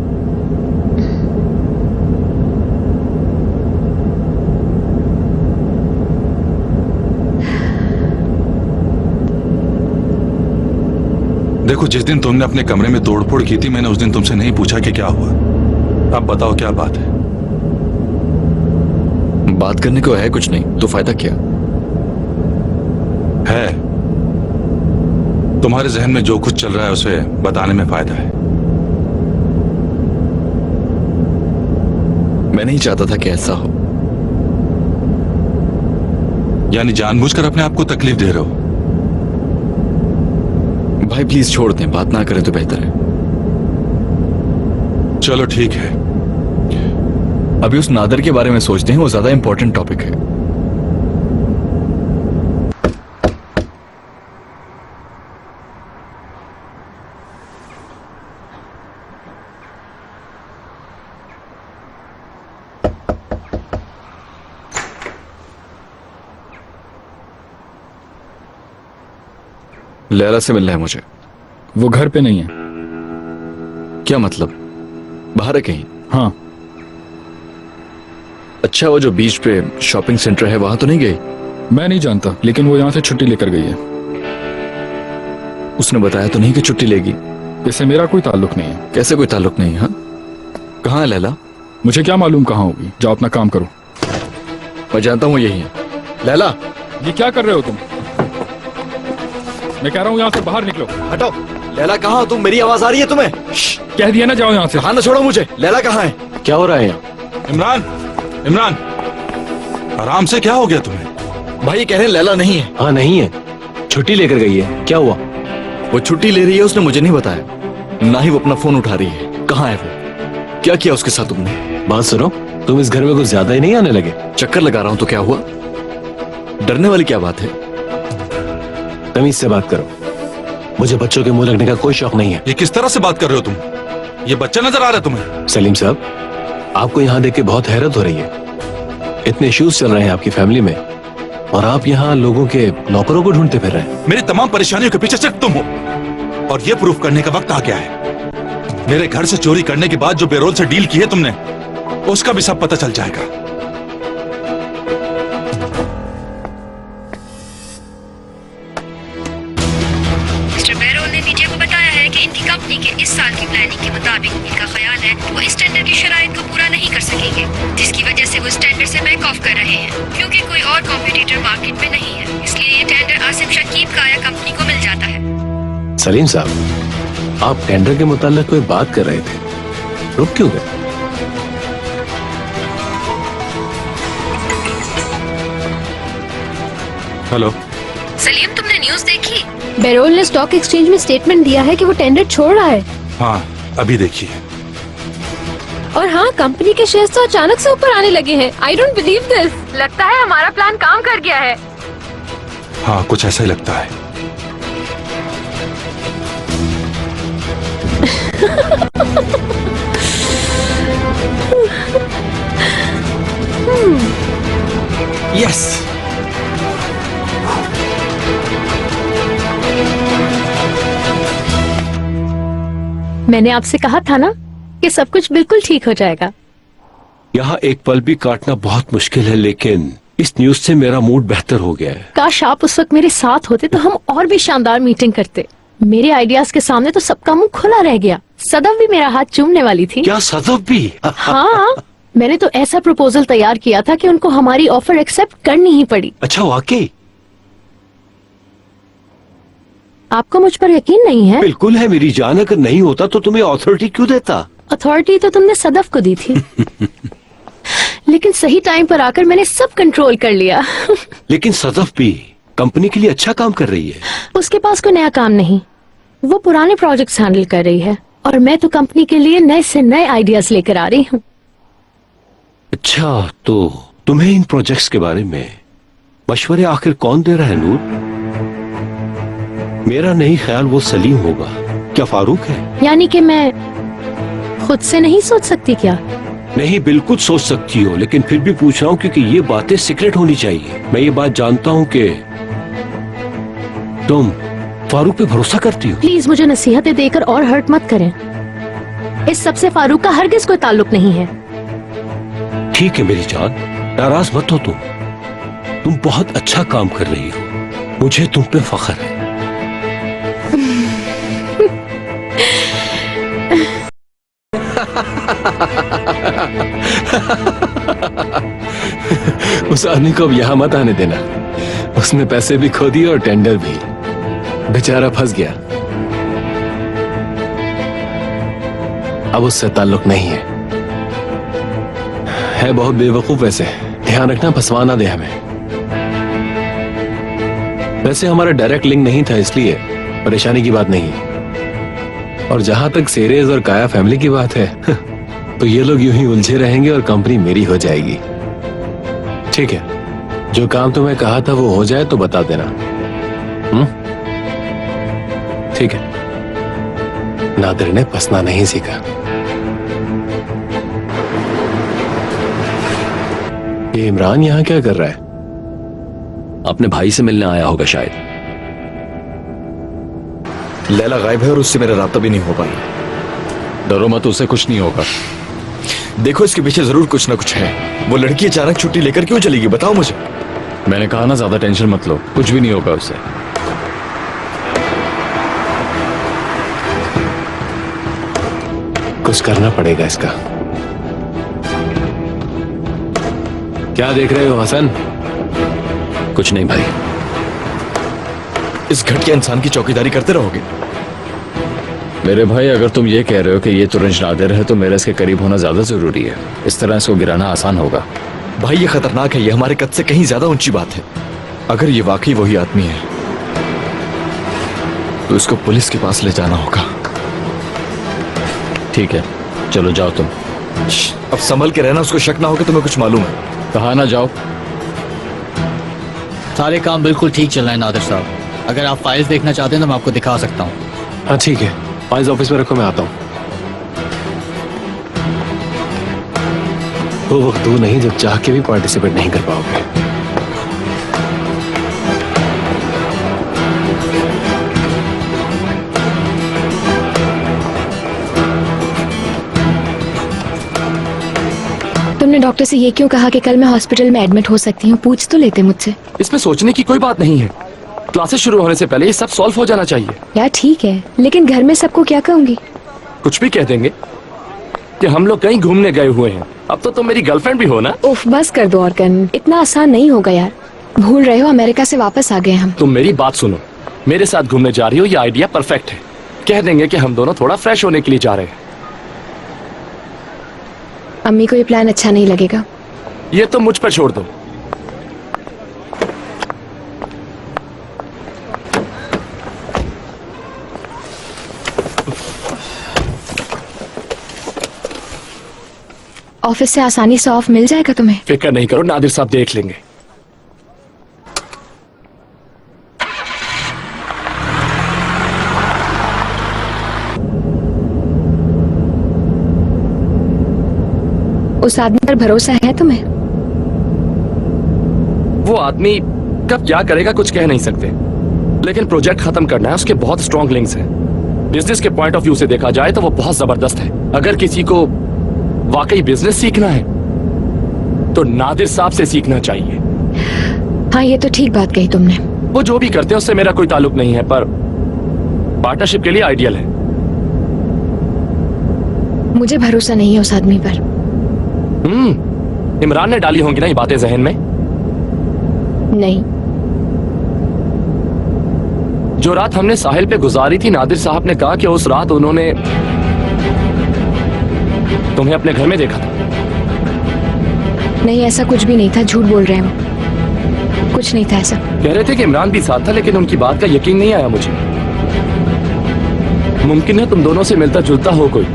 देखो, जिस दिन तुमने अपने कमरे में तोड़फोड़ की थी, मैंने उस दिन तुमसे नहीं पूछा कि क्या हुआ। अब बताओ क्या बात है? बात करने को है कुछ नहीं, तो फायदा क्या है? तुम्हारे जहन में जो कुछ चल रहा है उसे बताने में फायदा है। मैं नहीं चाहता था कि ऐसा हो। यानी जानबूझकर अपने आप को तकलीफ दे रहे हो? भाई प्लीज छोड़ दें, बात ना करें तो बेहतर है। चलो ठीक है। अभी उस नादर के बारे में सोचते हैं, वो ज्यादा इंपॉर्टेंट टॉपिक है। लैला से मिलना है मुझे। वो घर पे नहीं है। क्या मतलब? बाहर है कहीं? हाँ। अच्छा, वो जो बीच पे शॉपिंग सेंटर है वहां तो नहीं गई? मैं नहीं जानता, लेकिन वो यहाँ से छुट्टी लेकर गई है। उसने बताया तो नहीं कि छुट्टी लेगी? इससे मेरा कोई ताल्लुक नहीं है। कैसे कोई ताल्लुक नहीं? हाँ, कहाँ है लैला? मुझे क्या मालूम कहाँ होगी। जाओ अपना काम करो। मैं जानता हूँ यही है। लैला, ये क्या कर रहे हो तुम? मैं कह रहा हूँ यहाँ से बाहर निकलो। हटो। लैला कहाँ हो तुम? मेरी आवाज आ रही है तुम्हें? कह दिया ना, जाओ यहाँ से। हाँ ना, छोड़ो मुझे। लैला कहाँ है? क्या हो रहा है यहाँ? इमरान, इमरान, आराम से। क्या हो गया तुम्हें? भाई ये कह रहे हैं लैला नहीं है। हाँ नहीं है, छुट्टी लेकर गई है। क्या हुआ? वो छुट्टी ले रही है, उसने मुझे नहीं बताया। ना ही वो अपना फोन उठा रही है। कहाँ है वो? क्या किया उसके साथ तुमने? बात सुनो, तुम इस घर में कुछ ज्यादा ही नहीं आने लगे? चक्कर लगा रहा हूं तो क्या हुआ? डरने वाली क्या बात है? तमीज से बात करो। मुझे बच्चों के मुंह लगने का कोई शौक नहीं है। ये किस तरह से बात कर रहे हो तुम? ये बच्चा नजर आ रहा है तुम्हें? सलीम साहब, आपको यहाँ देख के बहुत हैरत हो रही है। इतने इश्यूज चल रहे हैं आपकी फैमिली में और आप यहाँ लोगों के नौकरों को ढूंढते फिर रहे हैं। मेरी तमाम परेशानियों के पीछे सिर्फ तुम हो, और ये प्रूफ करने का वक्त आ गया है। मेरे घर से चोरी करने के बाद जो बेरोल से डील की है तुमने, उसका भी सब पता चल जाएगा। मिस्टर बेरोल ने मीडिया को बताया है कि इनकी कंपनी के इस साल की प्लानिंग के मुताबिक इनका ख्याल है वो इस टेंडर की शराइत को पूरा नहीं कर सकेंगे, जिसकी वजह से वो इस टेंडर से बैक ऑफ कर रहे हैं क्योंकि कोई और कॉम्पिटिटर मार्केट में नहीं है। इसलिए ये टेंडर आसिफ शकीब काया कंपनी को मिल जाता है। सलीम साहब, आप टेंडर के मुताल्लिक कोई बात कर रहे थे, रुक क्यों गए? हेलो सलीम, तुमने न्यूज़ देखी? बेरोल ने स्टॉक एक्सचेंज में स्टेटमेंट दिया है कि वो टेंडर छोड़ रहा है। हाँ, अभी देखिए। और हाँ, कंपनी के शेयर्स तो अचानक से ऊपर आने लगे हैं। I don't believe this. लगता है हमारा प्लान काम कर गया है। हाँ, कुछ ऐसा ही लगता है। यस। मैंने आपसे कहा था ना कि सब कुछ बिल्कुल ठीक हो जाएगा। यहाँ एक पल भी काटना बहुत मुश्किल है, लेकिन इस न्यूज से मेरा मूड बेहतर हो गया है। काश आप उस वक्त मेरे साथ होते तो हम और भी शानदार मीटिंग करते। मेरे आइडियाज के सामने तो सबका मुंह खुला रह गया। सदफ भी मेरा हाथ चूमने वाली थी। क्या सदफ भी? हाँ, मैंने तो ऐसा प्रपोजल तैयार किया था कि उनको हमारी ऑफर एक्सेप्ट करनी ही पड़ी। अच्छा, वाकई? आपको मुझ पर यकीन नहीं है? बिल्कुल है मेरी जान। अगर नहीं होता तो तुम्हें अथॉरिटी क्यों देता? अथॉरिटी तो तुमने सदफ को दी थी। लेकिन सही टाइम पर आकर मैंने सब कंट्रोल कर लिया। लेकिन सदफ भी कंपनी के लिए अच्छा काम कर रही है। उसके पास कोई नया काम नहीं, वो पुराने प्रोजेक्ट्स हैंडल कर रही है और मैं तो कंपनी के लिए नए से नए आइडियाज लेकर आ रही हूँ। अच्छा, तो तुम्हें इन प्रोजेक्ट्स के बारे में मशवरे आखिर कौन दे रहा है नूर? मेरा नहीं ख्याल वो सलीम होगा। क्या फारूक है? यानी कि मैं खुद से नहीं सोच सकती क्या? नहीं, बिल्कुल सोच सकती हो, लेकिन फिर भी पूछ रहा हूँ क्योंकि ये बातें सीक्रेट होनी चाहिए। मैं ये बात जानता हूँ कि तुम फारूक पे भरोसा करती हो। प्लीज मुझे नसीहतें देकर और हर्ट मत करें। इस सबसे फारूक का हरगिज कोई ताल्लुक नहीं है। ठीक है मेरी जान, नाराज मत हो तुम बहुत अच्छा काम कर रही हो। मुझे तुम पे फख्र है। उस आदमी को अब यहाँ मत आने देना। उसने पैसे भी खो दिए और टेंडर भी। बेचारा फंस गया। अब उससे ताल्लुक नहीं है बहुत बेवकूफ। वैसे ध्यान रखना फंसवा ना दे हमें। वैसे हमारा डायरेक्ट लिंक नहीं था, इसलिए परेशानी की बात नहीं। और जहां तक सेरेज और काया फैमिली की बात है, तो ये लोग यूं ही उलझे रहेंगे और कंपनी मेरी हो जाएगी। ठीक है, जो काम तुम्हें कहा था वो हो जाए तो बता देना। ठीक है। नादिर ने फंसना नहीं सीखा। ये इमरान यहाँ क्या कर रहा है? अपने भाई से मिलने आया होगा शायद। लैला गायब है और उससे मेरा राब्ता भी नहीं हो पाया। डरो मत, उससे कुछ नहीं होगा। देखो, इसके पीछे जरूर कुछ ना कुछ है। वो लड़की अचानक छुट्टी लेकर क्यों चलेगी, बताओ मुझे। मैंने कहा ना, ज्यादा टेंशन मत लो, कुछ भी नहीं होगा उससे। कुछ करना पड़ेगा इसका। क्या देख रहे हो हसन? कुछ नहीं भाई। इस घटिया इंसान की चौकीदारी करते रहोगे? मेरे भाई, अगर तुम ये कह रहे हो कि ये तुरंज नादिर है, तो मेरा इसके करीब होना ज्यादा जरूरी है। इस तरह इसको गिराना आसान होगा। भाई, ये खतरनाक है। ये हमारे कद से कहीं ज्यादा ऊंची बात है। अगर ये वाकई वही आदमी है तो इसको पुलिस के पास ले जाना होगा। ठीक है, चलो जाओ तुम। अब संभल के रहना, उसको शक ना हो कि तुम्हें कुछ मालूम है। कहा ना जाओ। सारे काम बिल्कुल ठीक चल रहे हैं नादिर साहब। अगर आप फाइल्स देखना चाहते हैं तो मैं आपको दिखा सकता हूँ। हाँ ठीक है, फाइल्स ऑफिस में रखो, मैं आता हूँ। वो वक्त दूर नहीं जब चाह के भी पार्टिसिपेट नहीं कर पाओगे। तुमने डॉक्टर से ये क्यों कहा कि कल मैं हॉस्पिटल में एडमिट हो सकती हूँ? पूछ तो लेते मुझसे। इसमें सोचने की कोई बात नहीं है। क्लासेस शुरू होने से पहले ये सब सॉल्व हो जाना चाहिए। यार ठीक है, लेकिन घर में सबको क्या कहूंगी? कुछ भी कह देंगे कि हम लोग कहीं घूमने गए हुए हैं। अब तो तुम मेरी गर्लफ्रेंड भी हो ना। उफ, बस कर दो ऑर्गन, इतना आसान नहीं होगा यार। भूल रहे हो अमेरिका से वापस आ गए हम। तुम मेरी बात सुनो, मेरे साथ घूमने जा रही हो, ये आइडिया परफेक्ट है। कह देंगे कि हम दोनों थोड़ा फ्रेश होने के लिए जा रहे हैं। अम्मी को ये प्लान अच्छा नहीं लगेगा। ये तो मुझ पर छोड़ दो। ऑफिस से आसानी से ऑफ मिल जाएगा तुम्हें? फिक्र नहीं करो, नादिर साहब देख लेंगे। उस आदमी पर भरोसा है तुम्हें? वो आदमी कब क्या करेगा कुछ कह नहीं सकते, लेकिन प्रोजेक्ट खत्म करना है, उसके बहुत स्ट्रॉन्ग लिंक्स हैं। बिजनेस के पॉइंट ऑफ व्यू से देखा जाए तो वो बहुत जबरदस्त है। अगर किसी को वाकई बिजनेस सीखना है तो नादिर साहब से सीखना चाहिए। हाँ, ये तो ठीक बात कही तुमने। वो जो भी करते हैं उससे मेरा कोई ताल्लुक नहीं है, पर पार्टनरशिप के लिए आइडियल है। मुझे भरोसा नहीं है उस आदमी पर। इमरान ने डाली होंगी ना ये बातें जहन में? नहीं। जो रात हमने साहिल पे गुजारी थी, नादिर साहब ने कहा कि उस रात उन्होंने तुम्हें अपने घर में देखा था। नहीं, ऐसा कुछ भी नहीं था, झूठ बोल रहे हैं वो। कुछ नहीं था ऐसा। कह रहे थे कि इमरान भी साथ था, लेकिन उनकी बात का यकीन नहीं आया मुझे। मुमकिन है तुम दोनों से मिलता जुलता हो कोई।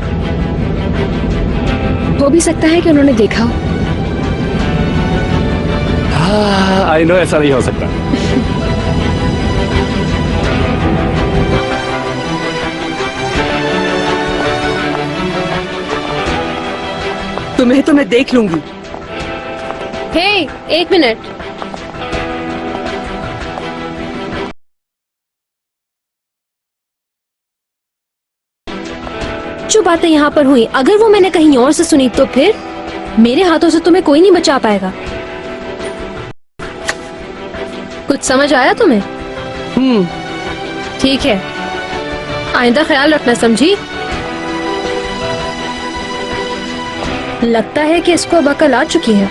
हो भी सकता है कि उन्होंने देखा हो। आई नो ऐसा नहीं हो सकता। तुम्हें तो मैं देख लूंगी। हे, एक मिनट। जो बातें यहाँ पर हुई, अगर वो मैंने कहीं और से सुनी तो फिर मेरे हाथों से तुम्हें कोई नहीं बचा पाएगा। कुछ समझ आया तुम्हें? ठीक है, आइंदा ख्याल रखना, समझी? लगता है कि इसको अब अकल आ चुकी है।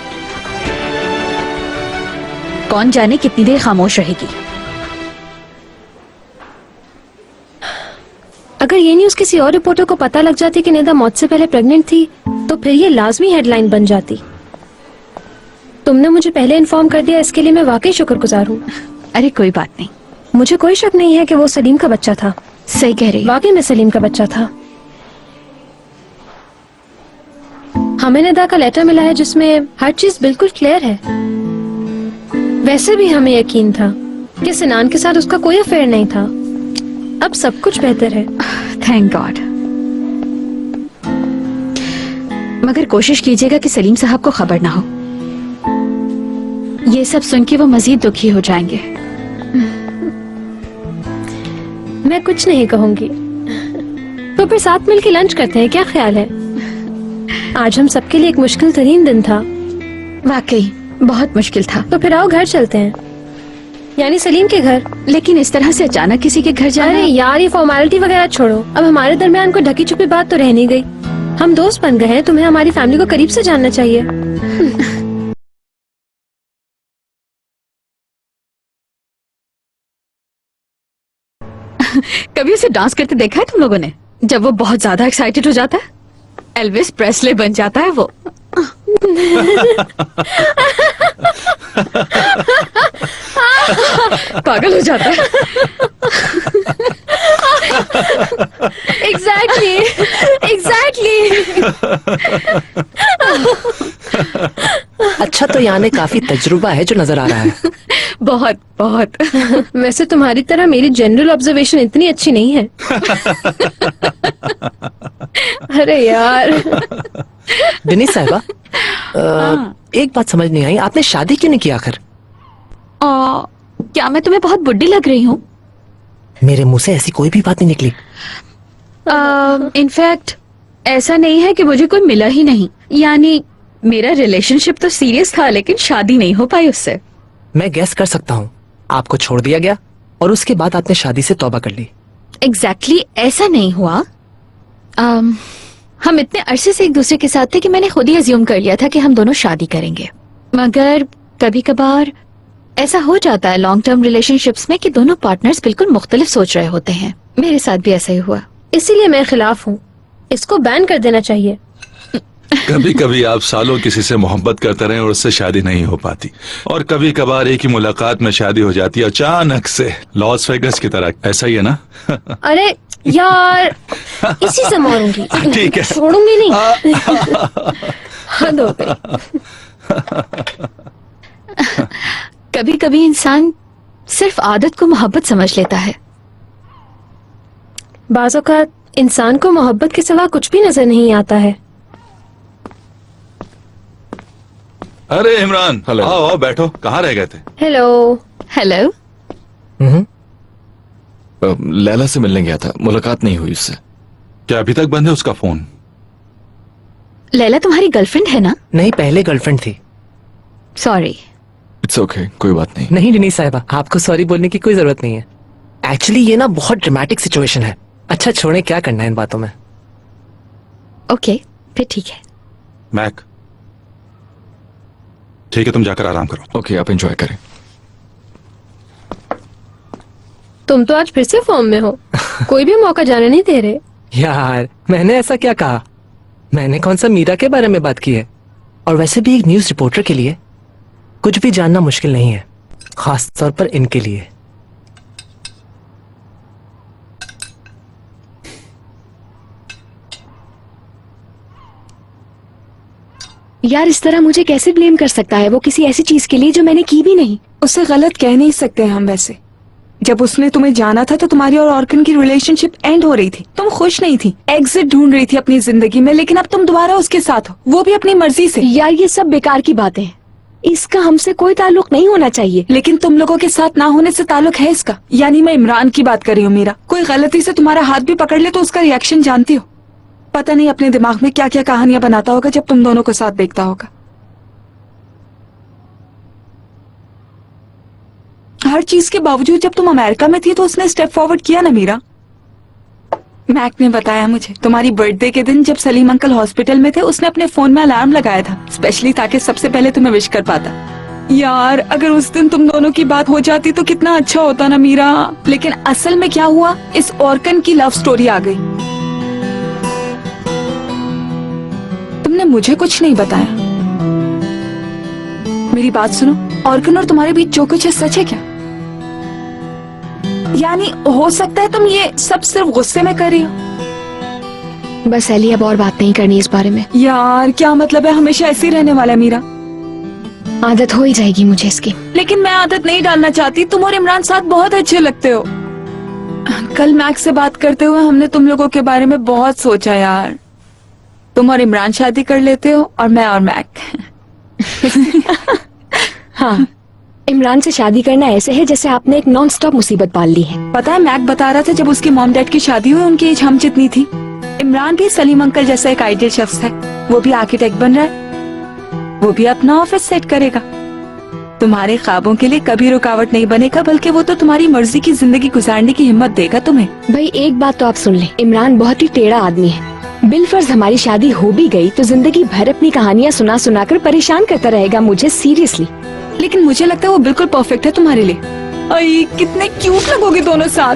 कौन जाने कितनी देर खामोश रहेगी। अगर ये न्यूज़ किसी और रिपोर्टर को पता लग जाती कि निदा मौत से पहले प्रेग्नेंट थी, तो फिर ये लाजमी हेडलाइन बन जाती। तुमने मुझे पहले इन्फॉर्म कर दिया, इसके लिए मैं वाकई शुक्रगुजार हूँ। अरे कोई बात नहीं। मुझे कोई शक नहीं है कि वो सलीम का बच्चा था। सही कह रही। वाकई में सलीम का बच्चा था। हमें निदा का लेटर मिला है जिसमें हर चीज बिल्कुल क्लियर है। वैसे भी हमें यकीन था कि सिनान के साथ उसका कोई अफेयर नहीं था। अब सब कुछ बेहतर है। Thank God. मगर कोशिश कीजिएगा कि सलीम साहब को खबर ना हो। ये सब सुन के वो मजीद दुखी हो जाएंगे। मैं कुछ नहीं कहूंगी। तो फिर साथ मिलकर लंच करते हैं, क्या ख्याल है? आज हम सबके लिए एक मुश्किल तरीन दिन था। वाकई बहुत मुश्किल था। तो फिर आओ घर चलते हैं, यानी सलीम के घर। लेकिन इस तरह से अचानक किसी के घर जाना। अरे यार, ये फॉर्मेलिटी वगैरह छोड़ो। अब हमारे दरमियान कोई ढकी छुपी बात तो रह नहीं गई। हम दोस्त बन गए हैं, तुम्हें हमारी फैमिली को करीब से जानना चाहिए। कभी उसे डांस करते देखा है तुम लोगों ने? जब वो बहुत ज्यादा एक्साइटेड हो जाता है, एल्विस प्रेस्ले बन जाता है वो। पागल हो जाता है। एग्जैक्टली। अच्छा, तो यानी काफी तजुर्बा है जो नजर आ रहा है। बहुत बहुत। वैसे तुम्हारी तरह मेरी जनरल ऑब्जर्वेशन इतनी अच्छी नहीं है। अरे यार। दिनेश साहिबा, एक बात समझ नहीं आई, आपने शादी क्यों नहीं की आखिर? क्या मैं तुम्हें बहुत बुड्ढी लग रही हूँ? मेरे मुंह से ऐसी कोई भी बात नहीं निकली। इनफैक्ट ऐसा नहीं है कि मुझे कोई मिला ही नहीं। यानी मेरा रिलेशनशिप तो सीरियस था, लेकिन शादी नहीं हो पाई उससे। मैं गैस कर सकता हूँ, आपको छोड़ दिया गया और उसके बाद आपने शादी से तौबा कर ली। एग्जैक्टली ऐसा नहीं हुआ। हम इतने अरसे से एक दूसरे के साथ थे कि मैंने खुद ही अज्यूम कर लिया था कि हम दोनों शादी करेंगे। मगर कभी कभार ऐसा हो जाता है लॉन्ग टर्म रिलेशनशिप्स में कि दोनों पार्टनर्स बिल्कुल मुख्तलिफ सोच रहे होते हैं। मेरे साथ भी ऐसा ही हुआ। इसीलिए मैं खिलाफ हूँ, इसको बैन कर देना चाहिए। कभी कभी आप सालों किसी से मोहब्बत करते रहे और उससे शादी नहीं हो पाती, और कभी कभार एक ही मुलाकात में शादी हो जाती है अचानक से, लॉस वेगस की तरह। ऐसा ही है ना? अरे यार, इसी से मारूंगी। ठीक है, छोड़ूंगी नहीं। हद हो गई। कभी कभी इंसान सिर्फ आदत को मोहब्बत समझ लेता है। बाज़ औक़ात इंसान को मोहब्बत के सिवा कुछ भी नजर नहीं आता है। अरे इमरान, आओ आओ बैठो, कहाँ रह गए थे? हेलो। हेलो। लैला से मिलने गया था, मुलाकात नहीं हुई उससे। क्या अभी तक बंद है उसका फोन? लैला तुम्हारी गर्लफ्रेंड है ना? नहीं, पहले गर्लफ्रेंड थी। सॉरी। इट्स ओके, कोई बात नहीं। नहीं डिनी साहिबा, आपको सॉरी बोलने की कोई जरूरत नहीं है। एक्चुअली ये ना बहुत ड्रामेटिक सिचुएशन है। अच्छा छोड़े, क्या करना है इन बातों में। ओके, फिर ठीक है। मैक, ठीक है, तुम जाकर आराम करो। ओके, आप एंजॉय करें। तुम तो आज फिर से फॉर्म में हो। कोई भी मौका जाने नहीं दे रहे। यार मैंने ऐसा क्या कहा? मैंने कौन सा मीरा के बारे में बात की है? और वैसे भी एक न्यूज रिपोर्टर के लिए कुछ भी जानना मुश्किल नहीं है, खास तौर पर इनके लिए। यार इस तरह मुझे कैसे ब्लेम कर सकता है वो किसी ऐसी चीज के लिए जो मैंने की भी नहीं। उसे गलत कह नहीं सकते हम। वैसे जब उसने तुम्हें जाना था तो तुम्हारी और ऑर्कन की रिलेशनशिप एंड हो रही थी। तुम खुश नहीं थी, एग्जिट ढूंढ रही थी अपनी जिंदगी में, लेकिन अब तुम दोबारा उसके साथ हो, वो भी अपनी मर्जी से। यार ये सब बेकार की बातें हैं, इसका हमसे कोई ताल्लुक नहीं होना चाहिए। लेकिन तुम लोगों के साथ ना होने से ताल्लुक है इसका। यानी मैं इमरान की बात कर रही हूँ। मीरा कोई गलती से तुम्हारा हाथ भी पकड़ ले तो उसका रिएक्शन जानती हो। पता नहीं अपने दिमाग में क्या क्या कहानियां बनाता होगा जब तुम दोनों को साथ देखता होगा। हर चीज के बावजूद जब तुम अमेरिका में थी तो उसने स्टेप फॉरवर्ड किया ना मीरा। मैक ने बताया मुझे तुम्हारी बर्थडे के दिन जब सलीम अंकल हॉस्पिटल में थे उसने अपने फोन में अलार्म लगाया था, स्पेशली ताकि सबसे पहले तुम्हें विश कर पाता। यार अगर उस दिन तुम दोनों की बात हो जाती तो कितना अच्छा होता ना मीरा। लेकिन असल में क्या हुआ, इस ऑर्कन की लव स्टोरी आ गई। तुमने मुझे कुछ नहीं बताया। मेरी बात सुनो, ऑर्कन और तुम्हारे बीच जो कुछ है सच है क्या? यानी हो सकता है तुम ये सब सिर्फ गुस्से में कर रही हो। बस एली अब और बात नहीं करनी इस बारे में। यार क्या मतलब है, हमेशा ऐसे ही रहने वाला है मीरा? आदत हो ही जाएगी मुझे इसकी। लेकिन मैं आदत नहीं डालना चाहती। तुम और इमरान साथ बहुत अच्छे लगते हो। कल मैक से बात करते हुए हमने तुम लोगों के बारे में बहुत सोचा यार। तुम और इमरान शादी कर लेते हो और मैं और मैक। हाँ, इमरान से शादी करना ऐसे है जैसे आपने एक नॉन स्टॉप मुसीबत पाल ली है। पता है मैक बता रहा था जब उसकी मॉम डैड की शादी हुई उनकी एज हम जितनी थी। इमरान भी सलीम अंकल जैसा एक आइडियल शख्स है। वो भी आर्किटेक्ट बन रहा है, वो भी अपना ऑफिस सेट करेगा। तुम्हारे ख्वाबों के लिए कभी रुकावट नहीं बनेगा, बल्कि वो तो तुम्हारी मर्जी की जिंदगी गुजारने की हिम्मत देगा तुम्हें। भाई एक बात तो आप सुन ले, इमरान बहुत ही टेढ़ा आदमी है। बिलफर्ज हमारी शादी हो भी गई तो जिंदगी भर अपनी कहानियां सुना सुना कर परेशान करता रहेगा मुझे, सीरियसली। लेकिन मुझे लगता है वो बिल्कुल परफेक्ट है तुम्हारे लिए। अरे कितने क्यूट लगोगे दोनों साथ।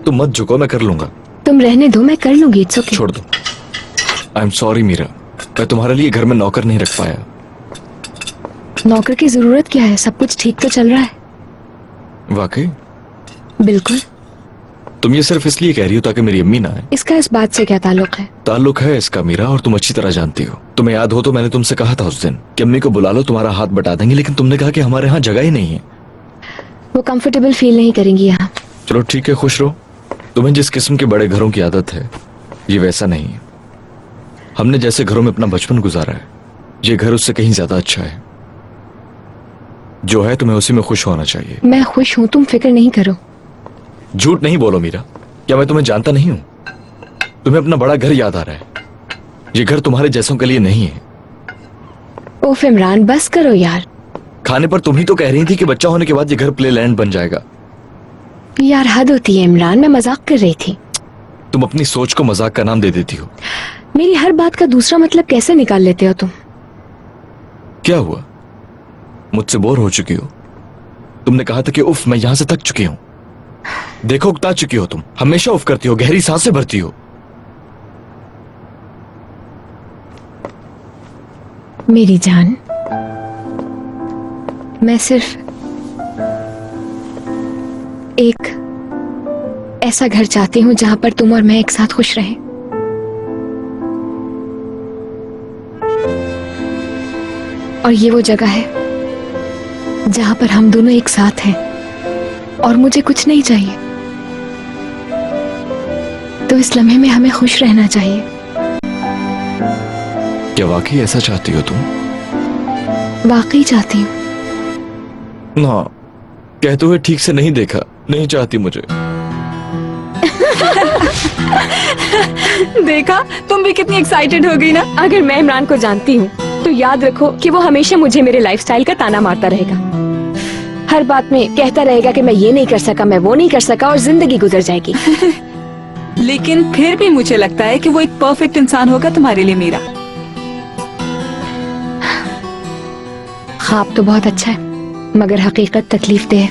तुम मत झुको, मैं कर लूंगा। तुम रहने दो, मैं कर लूंगी। It's okay. छोड़ दो। आई एम सॉरी मीरा, मैं तुम्हारे लिए घर में नौकर नहीं रख पाया। नौकर की जरूरत क्या है, सब कुछ ठीक तो चल रहा है। वाकई? बिल्कुल। तुम ये सिर्फ इसलिए कह रही हो ताकि मेरी अम्मी ना आए? इसका इस बात से क्या ताल्लुक है? ताल्लुक है इसका मीरा, और तुम अच्छी तरह जानती हो। तुम्हें याद हो तो मैंने तुमसे कहा था उस दिन कि अम्मी को बुला लो, तुम्हारा हाथ बटा देंगे, लेकिन तुमने कहा कि हमारे यहाँ जगह ही नहीं है। वो कंफर्टेबल फील नहीं करेंगी यहाँ। चलो ठीक है, खुश रहो। तुम्हें जिस किस्म के बड़े घरों की आदत है ये वैसा नहीं है। हमने जैसे घरों में अपना बचपन गुजारा है, ये घर उससे कहीं ज्यादा अच्छा है। जो है तुम्हें उसी में खुश होना चाहिए। मैं खुश हूँ, तुम फिक्र नहीं करो। झूठ नहीं बोलो मीरा, क्या मैं तुम्हें जानता नहीं हूँ? तुम्हें अपना बड़ा घर याद आ रहा है। ये घर तुम्हारे जैसों के लिए नहीं है। ओफ इमरान बस करो यार। खाने पर तुम ही तो कह रही थी कि बच्चा होने के बाद ये घर प्ले लैंड बन जाएगा। यार हद होती है इमरान, मैं मजाक कर रही थी। तुम अपनी सोच को मजाक का नाम दे देती हो। मेरी हर बात का दूसरा मतलब कैसे निकाल लेते हो तुम? क्या हुआ, मुझसे बोर हो चुकी हो? तुमने कहा था कि उफ मैं यहां से थक चुकी हूं। देखो उकता चुकी हो तुम, हमेशा उफ करती हो, गहरी सांसें भरती हो। मेरी जान, मैं सिर्फ एक ऐसा घर चाहती हूँ जहां पर तुम और मैं एक साथ खुश रहें। और ये वो जगह है जहां पर हम दोनों एक साथ हैं और मुझे कुछ नहीं चाहिए, तो इस लम्हे में हमें खुश रहना चाहिए। क्या वाकई ऐसा चाहती हो तुम? वाकई चाहती हूँ। ना, कहते हुए ठीक से नहीं देखा, नहीं चाहती मुझे। देखा, तुम भी कितनी एक्साइटेड हो गई ना। अगर मैं इमरान को जानती हूँ तो याद रखो कि वो हमेशा मुझे मेरे लाइफस्टाइल का ताना मारता रहेगा। हर बात में कहता रहेगा कि मैं ये नहीं कर सका, मैं वो नहीं कर सका, और जिंदगी गुजर जाएगी। लेकिन फिर भी मुझे लगता है कि वो एक परफेक्ट इंसान होगा तुम्हारे लिए मीरा। ख्वाब तो बहुत अच्छा है, मगर हकीकत तकलीफ दे है।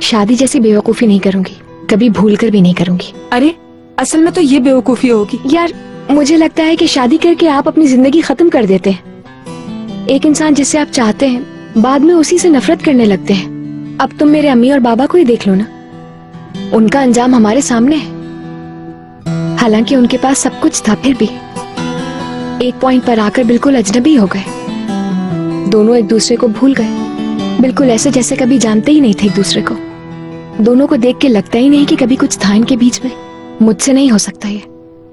शादी जैसी बेवकूफी नहीं करूंगी, कभी भूल कर भी नहीं करूंगी। अरे असल में तो ये बेवकूफी होगी यार। मुझे लगता है कि शादी करके आप अपनी जिंदगी खत्म कर देते हैं। एक इंसान जिससे आप चाहते हैं बाद में उसी से नफरत करने लगते हैं। अब तुम मेरे अम्मी और बाबा को ही देख लो ना, उनका अंजाम हमारे सामने है। हालांकि उनके पास सब कुछ था, फिर भी एक पॉइंट पर आकर बिल्कुल अजनबी हो गए। दोनों एक दूसरे को भूल गए, बिल्कुल ऐसे जैसे कभी जानते ही नहीं थे एक दूसरे को। दोनों को देख के लगता ही नहीं कि कभी कुछ था इनके बीच में। मुझसे नहीं हो सकता, ये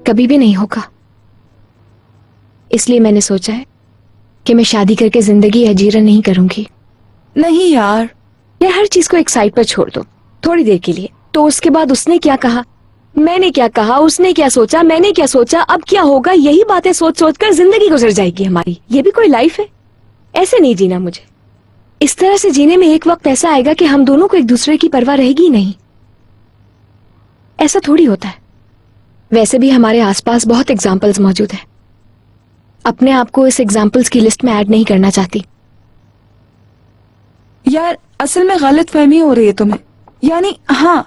कभी भी नहीं होगा। इसलिए मैंने सोचा है कि मैं शादी करके जिंदगी अजीरन नहीं करूंगी। नहीं यार, ये हर चीज को एक साइड पर छोड़ दो थोड़ी देर के लिए। तो उसके बाद उसने क्या कहा, मैंने क्या कहा, उसने क्या सोचा, मैंने क्या सोचा, अब क्या होगा, यही बातें सोच सोच कर जिंदगी गुजर जाएगी हमारी। ये भी कोई लाइफ है? ऐसे नहीं जीना मुझे। इस तरह से जीने में एक वक्त ऐसा आएगा कि हम दोनों को एक दूसरे की परवाह रहेगी नहीं। ऐसा थोड़ी होता है। वैसे भी हमारे आसपास बहुत एग्जाम्पल्स मौजूद हैं। अपने आप को इस एग्जाम्पल्स की लिस्ट में ऐड नहीं करना चाहती। यार असल में गलत फहमी हो रही है तुम्हें। यानी हाँ,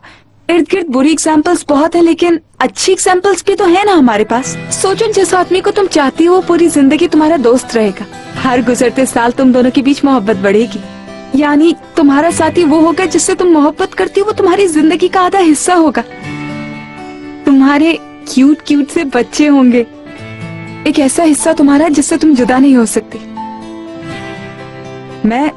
इर्द गिर्द बुरी एग्जाम्पल्स बहुत है, लेकिन अच्छी एग्जाम्पल्स भी तो है ना हमारे पास। सोचो, जिस आदमी को तुम चाहती हो वो पूरी जिंदगी तुम्हारा दोस्त रहेगा। हर गुजरते साल तुम दोनों के बीच मोहब्बत बढ़ेगी। यानी तुम्हारा साथी वो होगा जिससे तुम मोहब्बत करती हो, वो तुम्हारी जिंदगी का आधा हिस्सा होगा। तुम्हारे क्यूट क्यूट से बच्चे होंगे, एक ऐसा हिस्सा तुम्हारा जिससे तुम जुदा नहीं हो सकती। मैं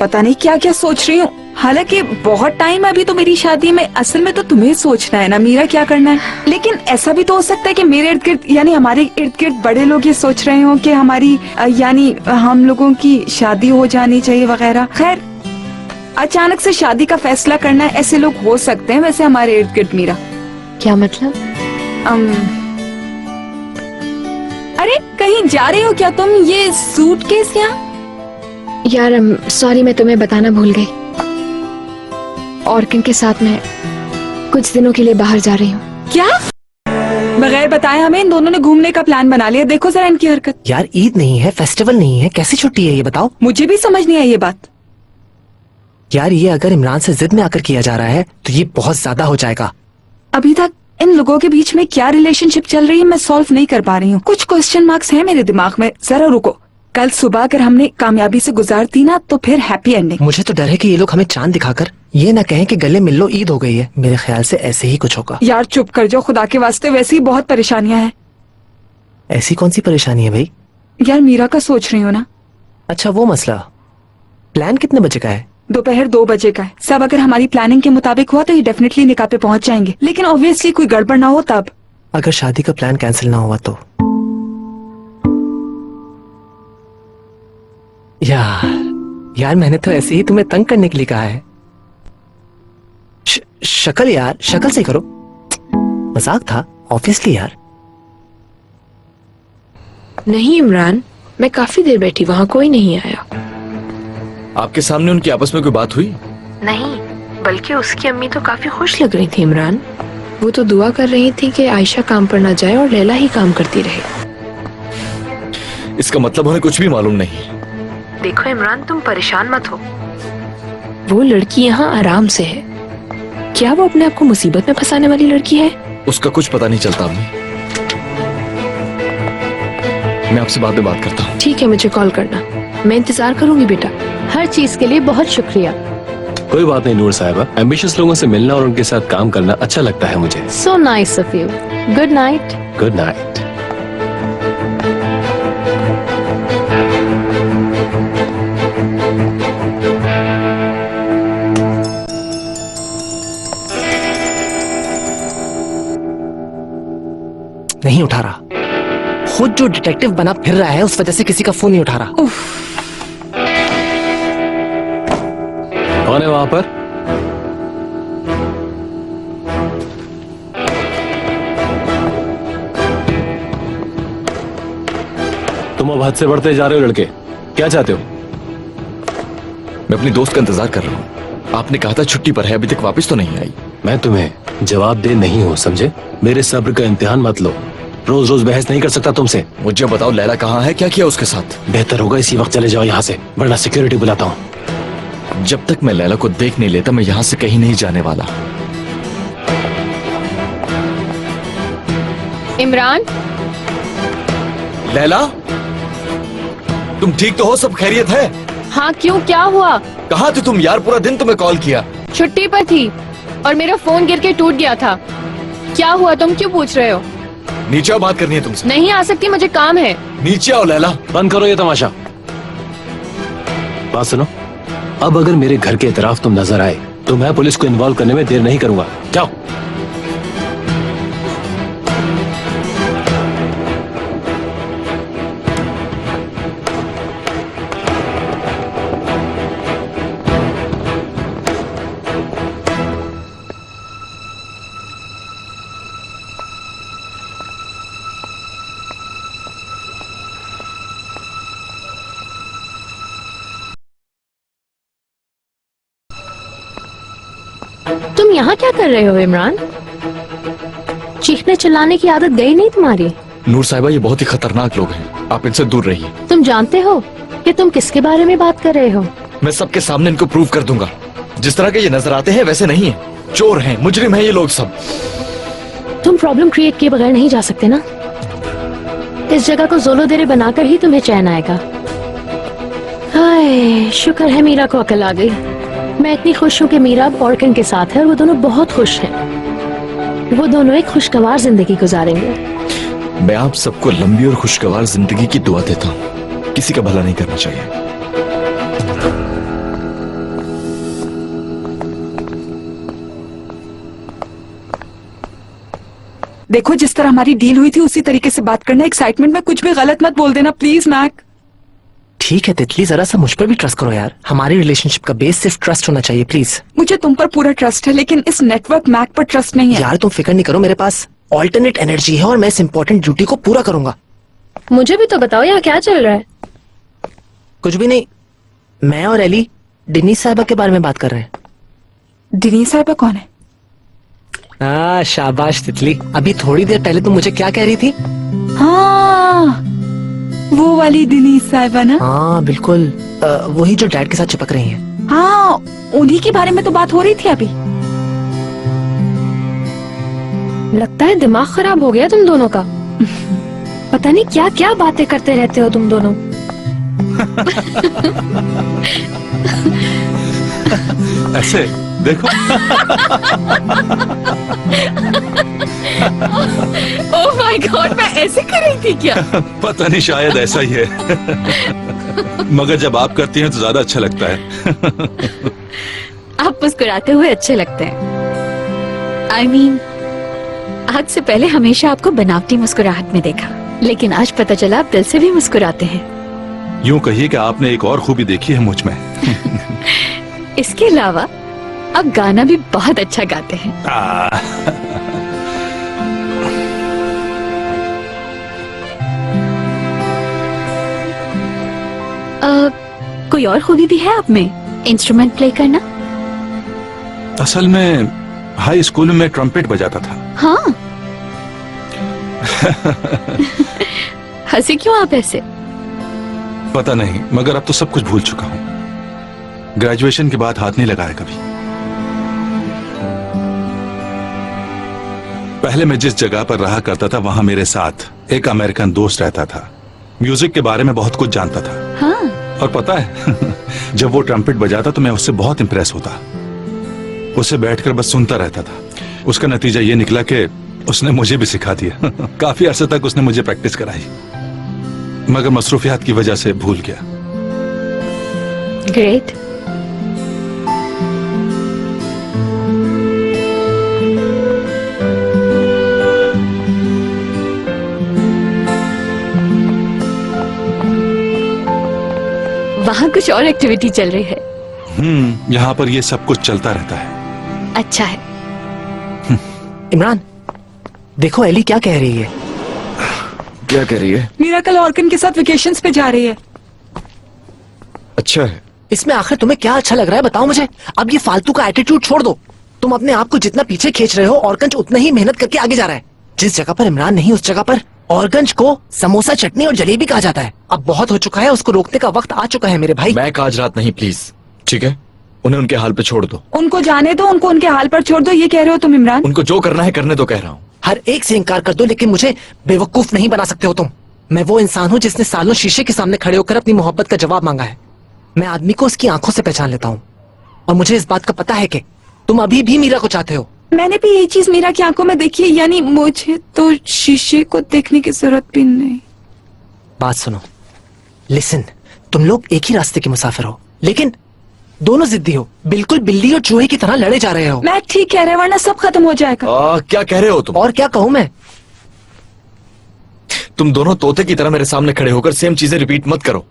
पता नहीं क्या क्या सोच रही हूँ। हालांकि बहुत टाइम अभी तो मेरी शादी में। असल में तो तुम्हें सोचना है ना मीरा क्या करना है। लेकिन ऐसा भी तो हो सकता है कि मेरे इर्द गिर्द यानी हमारे इर्द गिर्द बड़े लोग ये सोच रहे हो कि हमारी यानी हम लोगों की शादी हो जानी चाहिए वगैरह। खैर, अचानक से शादी का फैसला करना, ऐसे लोग हो सकते हैं वैसे हमारे इर्द गिर्द। मीरा क्या मतलब? अरे कहीं जा रही हो क्या तुम? ये सूटकेस यहाँ? यार सॉरी, मैं तुम्हें बताना भूल गई। ऑर्किन के साथ मैं कुछ दिनों के लिए बाहर जा रही हूँ। क्या? बगैर बताए हमें इन दोनों ने घूमने का प्लान बना लिया। देखो जरा इनकी हरकत। यार ईद नहीं है, फेस्टिवल नहीं है, कैसी छुट्टी है ये बताओ? मुझे भी समझ नहीं आई ये बात। यार ये अगर इमरान से जिद में आकर किया जा रहा है तो ये बहुत ज्यादा हो जाएगा। अभी तक इन लोगों के बीच में क्या रिलेशनशिप चल रही है मैं सॉल्व नहीं कर पा रही हूँ। कुछ क्वेश्चन मार्क्स हैं मेरे दिमाग में। जरा रुको, कल सुबह अगर हमने कामयाबी से गुजार दी ना तो फिर हैप्पी एंडिंग। मुझे तो डर है कि ये लोग हमें चांद दिखाकर ये ना कहें कि गले मिल लो, ईद हो गई है। मेरे ख्याल से ऐसे ही कुछ होगा। यार चुप कर जाओ खुदा के वास्ते, वैसे ही बहुत परेशानियां हैं। ऐसी कौन सी परेशानी है भाई? यार मीरा का सोच रही हो ना। अच्छा वो मसला। प्लान कितने बजे का है? दोपहर 2 बजे का है। सब अगर हमारी प्लानिंग के मुताबिक हुआ तो ये डेफिनेटली निकाह पे पहुंच जाएंगे। लेकिन ऑब्वियसली कोई गड़बड़ ना हो तब। अगर शादी का प्लान कैंसिल ना हुआ तो? यार मैंने तो ऐसे ही तुम्हें तंग करने के लिए कहा है। शक्ल यार, शक्ल से करो। मजाक था ऑब्वियसली यार। नहीं इमरान, मैं काफी देर बैठी, वहाँ कोई नहीं आया। आपके सामने उनकी आपस में कोई बात हुई? नहीं, बल्कि उसकी अम्मी तो काफी खुश लग रही थी इमरान। वो तो दुआ कर रही थी कि आयशा काम पर ना जाए और लैला ही काम करती रहे। इसका मतलब उन्हें कुछ भी मालूम नहीं। देखो इमरान, तुम परेशान मत हो। वो लड़की यहाँ आराम से है। क्या वो अपने आप को मुसीबत में फंसाने वाली लड़की है? उसका कुछ पता नहीं चलता अम्मी। मैं आपसे बाद में बात करता हूँ। ठीक है, मुझे कॉल करना। मैं इंतजार करूंगी बेटा। हर चीज के लिए बहुत शुक्रिया। कोई बात नहीं नूर साहिबा, एम्बिशियस लोगों से मिलना और उनके साथ काम करना अच्छा लगता है मुझे। So nice of you. Good night. Good night. नहीं उठा रहा। खुद जो डिटेक्टिव बना फिर रहा है उस वजह से किसी का फोन नहीं उठा रहा। कौन है वहां पर? तुम अब हद से बढ़ते जा रहे हो लड़के, क्या चाहते हो? मैं अपनी दोस्त का इंतजार कर रहा हूँ। आपने कहा था छुट्टी पर है, अभी तक वापस तो नहीं आई। मैं तुम्हें जवाब दे नहीं हूँ, समझे? मेरे सब्र का इम्तिहान मत लो। रोज रोज बहस नहीं कर सकता तुमसे। मुझे बताओ लैला कहाँ है, क्या किया उसके साथ? बेहतर होगा इसी वक्त चले जाओ यहाँ से, वरना सिक्योरिटी बुलाता हूँ। जब तक मैं लैला को देख नहीं लेता मैं यहाँ से कहीं नहीं जाने वाला। इमरान, लैला, तुम ठीक तो हो? सब खैरियत है? हाँ क्यों, क्या हुआ? कहाँ थी तुम यार? पूरा दिन तुम्हें कॉल किया। छुट्टी पर थी और मेरा फोन गिर के टूट गया था। क्या हुआ, तुम क्यों पूछ रहे हो? नीचे आओ, बात करनी है तुमसे। नहीं आ सकती, मुझे काम है। नीचे आओ लैला। बंद करो ये तमाशा। बात सुनो, अब अगर मेरे घर के इतराफ तुम नजर आए तो मैं पुलिस को इन्वॉल्व करने में देर नहीं करूंगा। जाओ। तुम यहाँ क्या कर रहे हो इमरान? चीखने चिल्लाने की आदत गई नहीं तुम्हारी? नूर साहिबा, ये बहुत ही खतरनाक लोग हैं, आप इनसे दूर रहिए। तुम जानते हो कि तुम किसके बारे में बात कर रहे हो? मैं सबके सामने इनको प्रूव कर दूंगा। जिस तरह के ये नजर आते हैं वैसे नहीं है। चोर हैं, मुजरिम हैं ये लोग सब। तुम प्रॉब्लम क्रिएट किए बगैर नहीं जा सकते ना। इस जगह को जोलो देरे बनाकर ही तुम्हें चैन आएगा। हाय, शुक्र है मीरा को अकल आ गई। मैं इतनी खुश हूँ कि मीरा अब ऑर्कन के साथ है और वो दोनों बहुत खुश हैं। वो दोनों एक खुशगवार जिंदगी गुजारेंगे। मैं आप सबको लंबी और खुशगवार जिंदगी की दुआ देता हूँ। किसी का भला नहीं करना चाहिए। देखो, जिस तरह हमारी डील हुई थी उसी तरीके से बात करना। एक्साइटमेंट में कुछ भी गलत मत बोल देना प्लीज मैक। ठीक है तितली, जरा सा मुझ पर भी ट्रस्ट करो यार। हमारी रिलेशनशिप का बेस सिर्फ ट्रस्ट होना चाहिए प्लीज। मुझे तुम पर पूरा ट्रस्ट है लेकिन इस नेटवर्क मैक पर ट्रस्ट नहीं है। यार तुम फिक्र नहीं करो, मेरे पास ऑल्टरनेट एनर्जी है और मैं इस इम्पोर्टेंट ड्यूटी को पूरा करूंगा। मुझे भी तो बताओ यहाँ क्या चल रहा है? कुछ भी नहीं, मैं और एली डिनीस साहिबा के बारे में बात कर रहे हैं। डिनीस साहिबा कौन है? शाबाश तितली। अभी थोड़ी देर पहले तुम मुझे क्या कह रही थी? हाँ, वो वाली डिनीस साहिबा ना? हाँ बिल्कुल, वही जो डैड के साथ चिपक रही हैं। हाँ, उन्हीं के बारे में तो बात हो रही थी अभी। लगता है दिमाग खराब हो गया तुम दोनों का। पता नहीं क्या क्या बातें करते रहते हो तुम दोनों। ऐसे देखो। ओह माय गॉड, मैं ऐसे कर रही थी क्या? पता नहीं, शायद ऐसा ही है। मगर जब आप करती हैं तो ज्यादा अच्छा लगता है। आप मुस्कुराते हुए अच्छे लगते हैं। I mean, आज से पहले हमेशा आपको बनावटी मुस्कुराहट में देखा, लेकिन आज पता चला आप दिल से भी मुस्कुराते हैं। यूं कहिए कि आपने एक और खूबी देखी है मुझ में। इसके अलावा आप गाना भी बहुत अच्छा गाते हैं। कोई और खूबी भी है आप में? इंस्ट्रूमेंट प्ले करना? असल में हाई स्कूल में मैं ट्रम्पेट बजाता था। हाँ। हंसी क्यों आप ऐसे? पता नहीं, मगर अब तो सब कुछ भूल चुका हूँ। ग्रेजुएशन के बाद हाथ नहीं लगाया कभी। पहले मैं जिस जगह पर रहा करता था वहां मेरे साथ एक अमेरिकन दोस्त रहता था। म्यूजिक के बारे में बहुत कुछ जानता था। हाँ। और पता है जब वो ट्रम्पेट बजाता तो मैं उससे बहुत इंप्रेस होता। उसे बैठकर बस सुनता रहता था। उसका नतीजा ये निकला कि उसने मुझे भी सिखा दिया। काफी अरसे तक उसने मुझे प्रैक्टिस कराई, मगर मसरूफियात की वजह से भूल गया। ग्रेट। वहाँ कुछ और एक्टिविटी चल रही है। यहाँ पर ये सब कुछ चलता रहता है। अच्छा है। इमरान, देखो एली क्या कह रही है। क्या कह रही है? मीरा कल ऑर्कन के साथ वेकेशंस पे जा रही है। अच्छा है। इसमें आखिर तुम्हें क्या अच्छा लग रहा है, बताओ मुझे। अब ये फालतू का एटीट्यूड छोड़ दो। तुम अपने आप को जितना पीछे खींच रहे हो, ऑर्गंज उतना ही मेहनत करके आगे जा रहा है। जिस जगह पर इमरान नहीं, उस जगह पर ऑर्गंज को समोसा, चटनी और जलेबी कहा जाता है। अब बहुत हो चुका है, उसको रोकने का वक्त आ चुका है मेरे भाई। मैं आज रात नहीं, प्लीज। ठीक है, उन्हें उनके हाल पे छोड़ दो। उनको जाने दो, उनको उनके हाल पर छोड़ दो, ये कह रहे हो तुम इमरान? उनको जो करना है करने दो, कह रहा हूँ। हर एक से इनकार कर दो, लेकिन मुझे बेवकूफ नहीं बना सकते हो तुम। मैं वो इंसान हूँ जिसने सालों शीशे के सामने खड़े होकर अपनी मोहब्बत का जवाब मांगा है। मैं आदमी को उसकी आंखों से पहचान लेता हूँ, और मुझे इस बात का पता है कि तुम अभी भी मीरा को चाहते हो। मैंने भी यही चीज मीरा की आंखों में देखी है, यानी मुझे तो शीशे को देखने की जरूरत भी नहीं। बात सुनो, लिसन, तुम लोग एक ही रास्ते के मुसाफिर हो, लेकिन दोनों जिद्दी हो। बिल्कुल बिल्ली और चूहे की तरह लड़े जा रहे हो। मैं ठीक कह रहे, वरना सब खत्म हो जाएगा। क्या कह रहे हो तुम? और क्या कहूँ मैं? तुम दोनों तोते की तरह मेरे सामने खड़े होकर सेम चीजें रिपीट मत करो।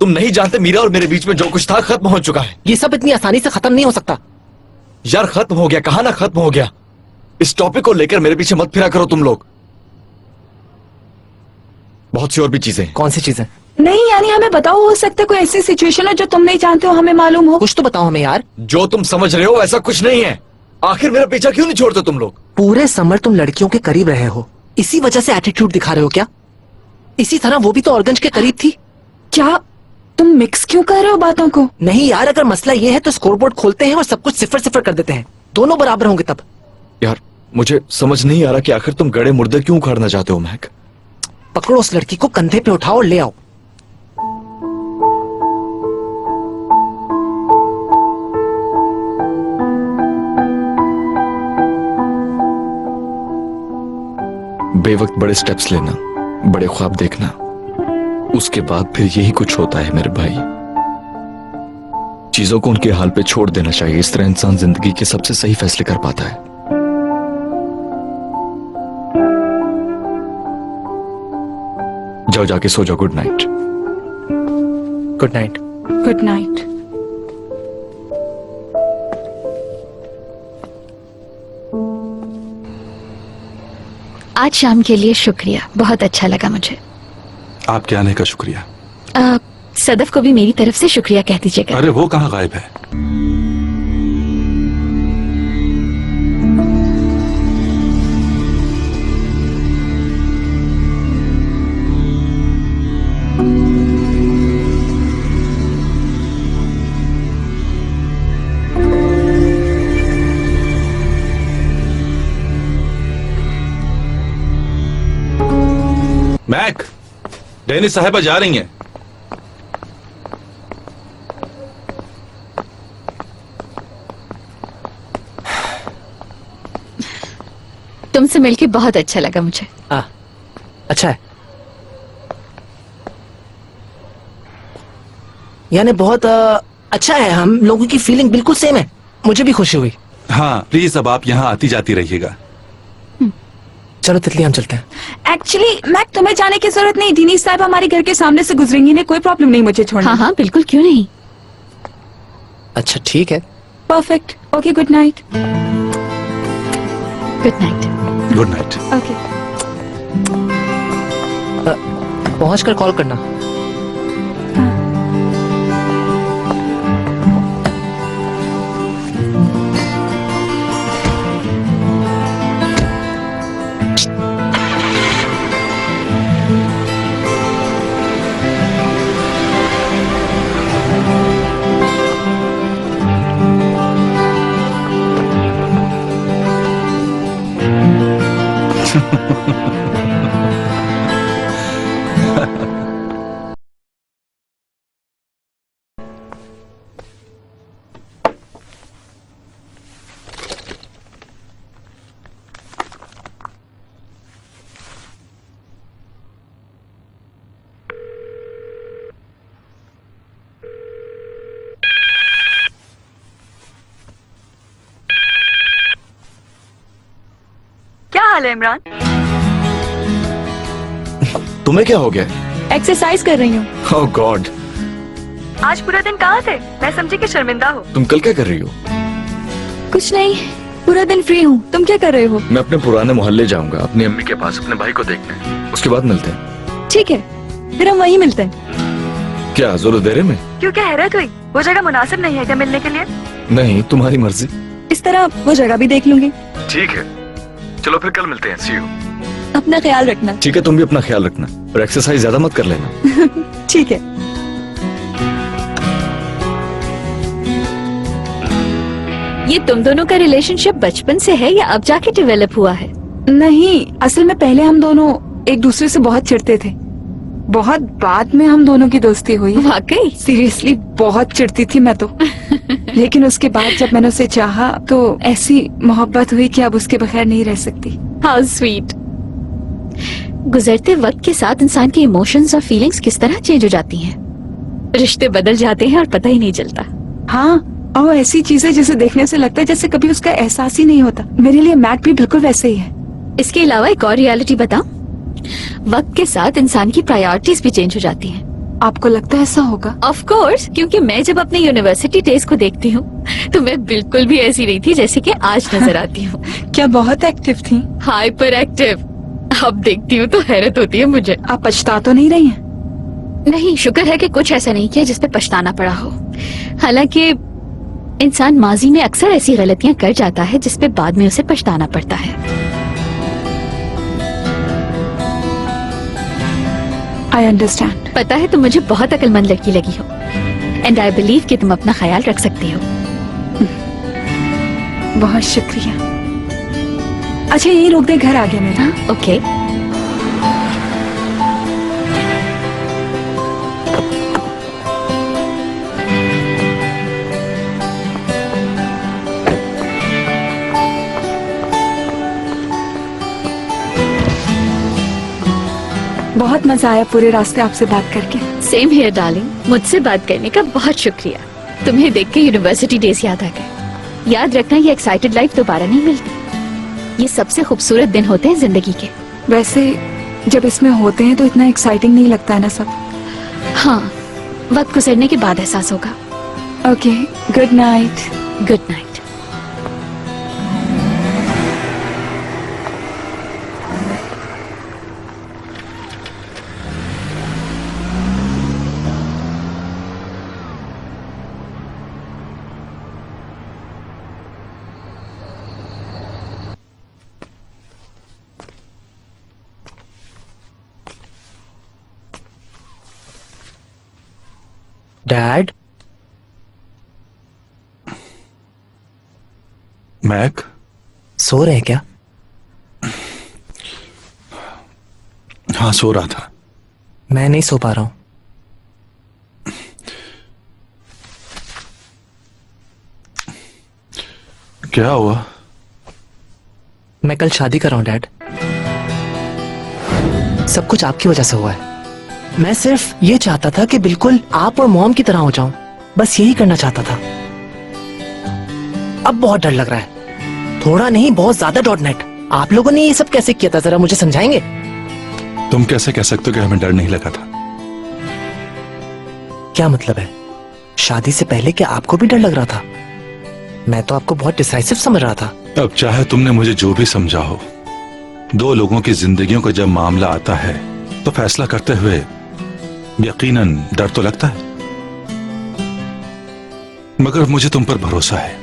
तुम नहीं जानते मीरा और मेरे बीच में जो कुछ था खत्म हो चुका है। ये सब इतनी आसानी से खत्म नहीं हो सकता। यार खत्म हो गया, कहा ना खत्म हो गया। इस टॉपिक को लेकर मेरे पीछे मत फिरा करो तुम लोग। बहुत सी और भी चीजें। कौन सी चीजें? नहीं, यानी हमें बताओ, हो सकता है कोई ऐसी सिचुएशन है जो तुम नहीं जानते हो, हमें मालूम हो। कुछ तो बताओ हमें यार। जो तुम समझ रहे हो ऐसा कुछ नहीं है। आखिर मेरा पीछा क्यों नहीं छोड़ते तुम लोग? पूरे समर तुम लड़कियों के करीब रहे हो, इसी वजह से एटीट्यूड दिखा रहे हो क्या? इसी तरह वो भी तो ऑर्गंज के करीब थी। क्या तुम मिक्स क्यों कर रहे हो बातों को? नहीं यार, अगर मसला ये है तो स्कोरबोर्ड खोलते हैं और सब कुछ 0-0 कर देते हैं। दोनों बराबर होंगे तब। यार मुझे समझ नहीं आ रहा कि आखिर तुम गड़े मुर्दे क्यों उखाड़ना चाहते हो महक? पकड़ो उस लड़की को, कंधे पे उठाओ और ले आओ। बेवक्त बड़े स्टेप्स लेना, बड़े ख्वाब देखना, उसके बाद फिर यही कुछ होता है मेरे भाई। चीजों को उनके हाल पे छोड़ देना चाहिए। इस तरह इंसान जिंदगी के सबसे सही फैसले कर पाता है। जाओ जाके सो जाओ। Good night. Good night. Good night. आज शाम के लिए शुक्रिया, बहुत अच्छा लगा मुझे। आपके आने का शुक्रिया। सदफ को भी मेरी तरफ से शुक्रिया कह दीजिएगा। अरे वो कहाँ गायब है? मैक, डैनी साहिबा जा रही हैं। तुमसे मिलके बहुत अच्छा लगा मुझे। अच्छा है, यानी बहुत अच्छा है। हम लोगों की फीलिंग बिल्कुल सेम है। मुझे भी खुशी हुई। हाँ प्लीज, अब आप यहाँ आती जाती रहिएगा। चलो तितली, हम चलते हैं। एक्चुअली मैक, तुम्हें जाने की जरूरत नहीं। दीनी साहब हमारे घर के सामने से गुजरेंगी, ने कोई प्रॉब्लम नहीं मुझे छोड़ना। हाँ हाँ बिल्कुल, क्यों नहीं। अच्छा ठीक है। Perfect. Okay, good night. Good night. Good night. Okay. पहुंचकर कॉल करना। हाल है इमरान? तुम्हें क्या हो गया? एक्सरसाइज कर रही हूँ। ओह गॉड, आज पूरा दिन कहाँ थे? मैं समझी कि शर्मिंदा हो। तुम कल क्या कर रही हो? कुछ नहीं, पूरा दिन फ्री हूँ। तुम क्या कर रहे हो? मैं अपने पुराने मोहल्ले जाऊंगा, अपनी अम्मी के पास अपने भाई को देखने, उसके बाद मिलते हैं। ठीक है, फिर हम वहीं मिलते हैं। क्या जोरोदेरे में? क्यों, क्या हैरत हुई? वो जगह मुनासिब नहीं है क्या मिलने के लिए? नहीं, तुम्हारी मर्जी। इस तरह वो जगह भी देख लूंगी। ठीक है, चलो फिर कल मिलते हैं। सी यू। अपना ख्याल रखना। ठीक है, तुम भी अपना ख्याल रखना और एक्सरसाइज ज्यादा मत कर लेना। ठीक है। ये तुम दोनों का रिलेशनशिप बचपन से है या अब जाके डेवलप हुआ है? नहीं, असल में पहले हम दोनों एक दूसरे से बहुत चिढ़ते थे। बहुत बाद में हम दोनों की दोस्ती हुई। वाकई? सीरियसली बहुत चिढ़ती थी मैं तो। लेकिन उसके बाद जब मैंने उसे चाहा तो ऐसी मोहब्बत हुई कि अब उसके बगैर नहीं रह सकती। How sweet. गुजरते वक्त के साथ इंसान के इमोशंस और फीलिंग्स किस तरह चेंज हो जाती हैं। रिश्ते बदल जाते हैं और पता ही नहीं चलता। हाँ, और ऐसी चीजें जिसे देखने से लगता है जैसे कभी उसका एहसास ही नहीं होता। मेरे लिए मैट भी बिल्कुल वैसे ही है। इसके अलावा एक और रियलिटी बताऊं? वक्त के साथ इंसान की प्रायोरिटीज भी चेंज हो जाती हैं। आपको लगता है ऐसा होगा? ऑफ कोर्स, क्योंकि मैं जब अपने यूनिवर्सिटी डेज को देखती हूँ तो मैं बिल्कुल भी ऐसी नहीं थी जैसे कि आज नजर आती हूँ। क्या बहुत एक्टिव थी? Hyper active. अब देखती हूँ तो हैरत होती है मुझे। आप पछता तो नहीं रही हैं? नहीं, शुक्र है कि कुछ ऐसा नहीं किया जिस पे पछताना पड़ा हो। हालांकि इंसान माजी में अक्सर ऐसी गलतियां कर जाता है जिस पे बाद में उसे पछताना पड़ता है। I understand. पता है, तुम मुझे बहुत अक्लमंद लड़की लगी हो एंड आई बिलीव कि तुम अपना ख्याल रख सकती हो। बहुत शुक्रिया। अच्छा, यही रोक दे, घर आ गया मेरा। ओके। बहुत मजा आया पूरे रास्ते आपसे बात करके। सेम हियर डार्लिंग, मुझसे बात करने का बहुत शुक्रिया। तुम्हें देख के यूनिवर्सिटी डेज याद आ गए। याद रखना, ये एक्साइटेड लाइफ दोबारा नहीं मिलती। ये सबसे खूबसूरत दिन होते हैं जिंदगी के। वैसे जब इसमें होते हैं तो इतना एक्साइटिंग नहीं लगता है ना सब? हाँ, वक्त गुजरने के बाद एहसास होगा। Okay, good night. Good night. Dad, Mac, सो रहे हैं क्या? हाँ, सो रहा था। मैं नहीं सो पा रहा हूं। क्या हुआ? मैं कल शादी कर रहा हूं डैड। सब कुछ आपकी वजह से हुआ है। मैं सिर्फ ये चाहता था कि बिल्कुल आप और मॉम की तरह हो जाऊं। बस यही करना चाहता था। अब बहुत डर लग रहा है। थोड़ा नहीं, बहुत ज्यादा .NET। आप लोगों ने ये सब कैसे किया था, जरा मुझे समझाएंगे? तुम कैसे कह सकते हो कि हमें डर नहीं लगा था? क्या मतलब है? शादी से पहले क्या आपको भी डर लग रहा था? मैं तो आपको बहुत डिसाइसिव समझ रहा था। अब चाहे तुमने मुझे जो भी समझा हो, दो लोगों की जिंदगियों का जब मामला आता है तो फैसला करते हुए यकीनन डर तो लगता है, मगर मुझे तुम पर भरोसा है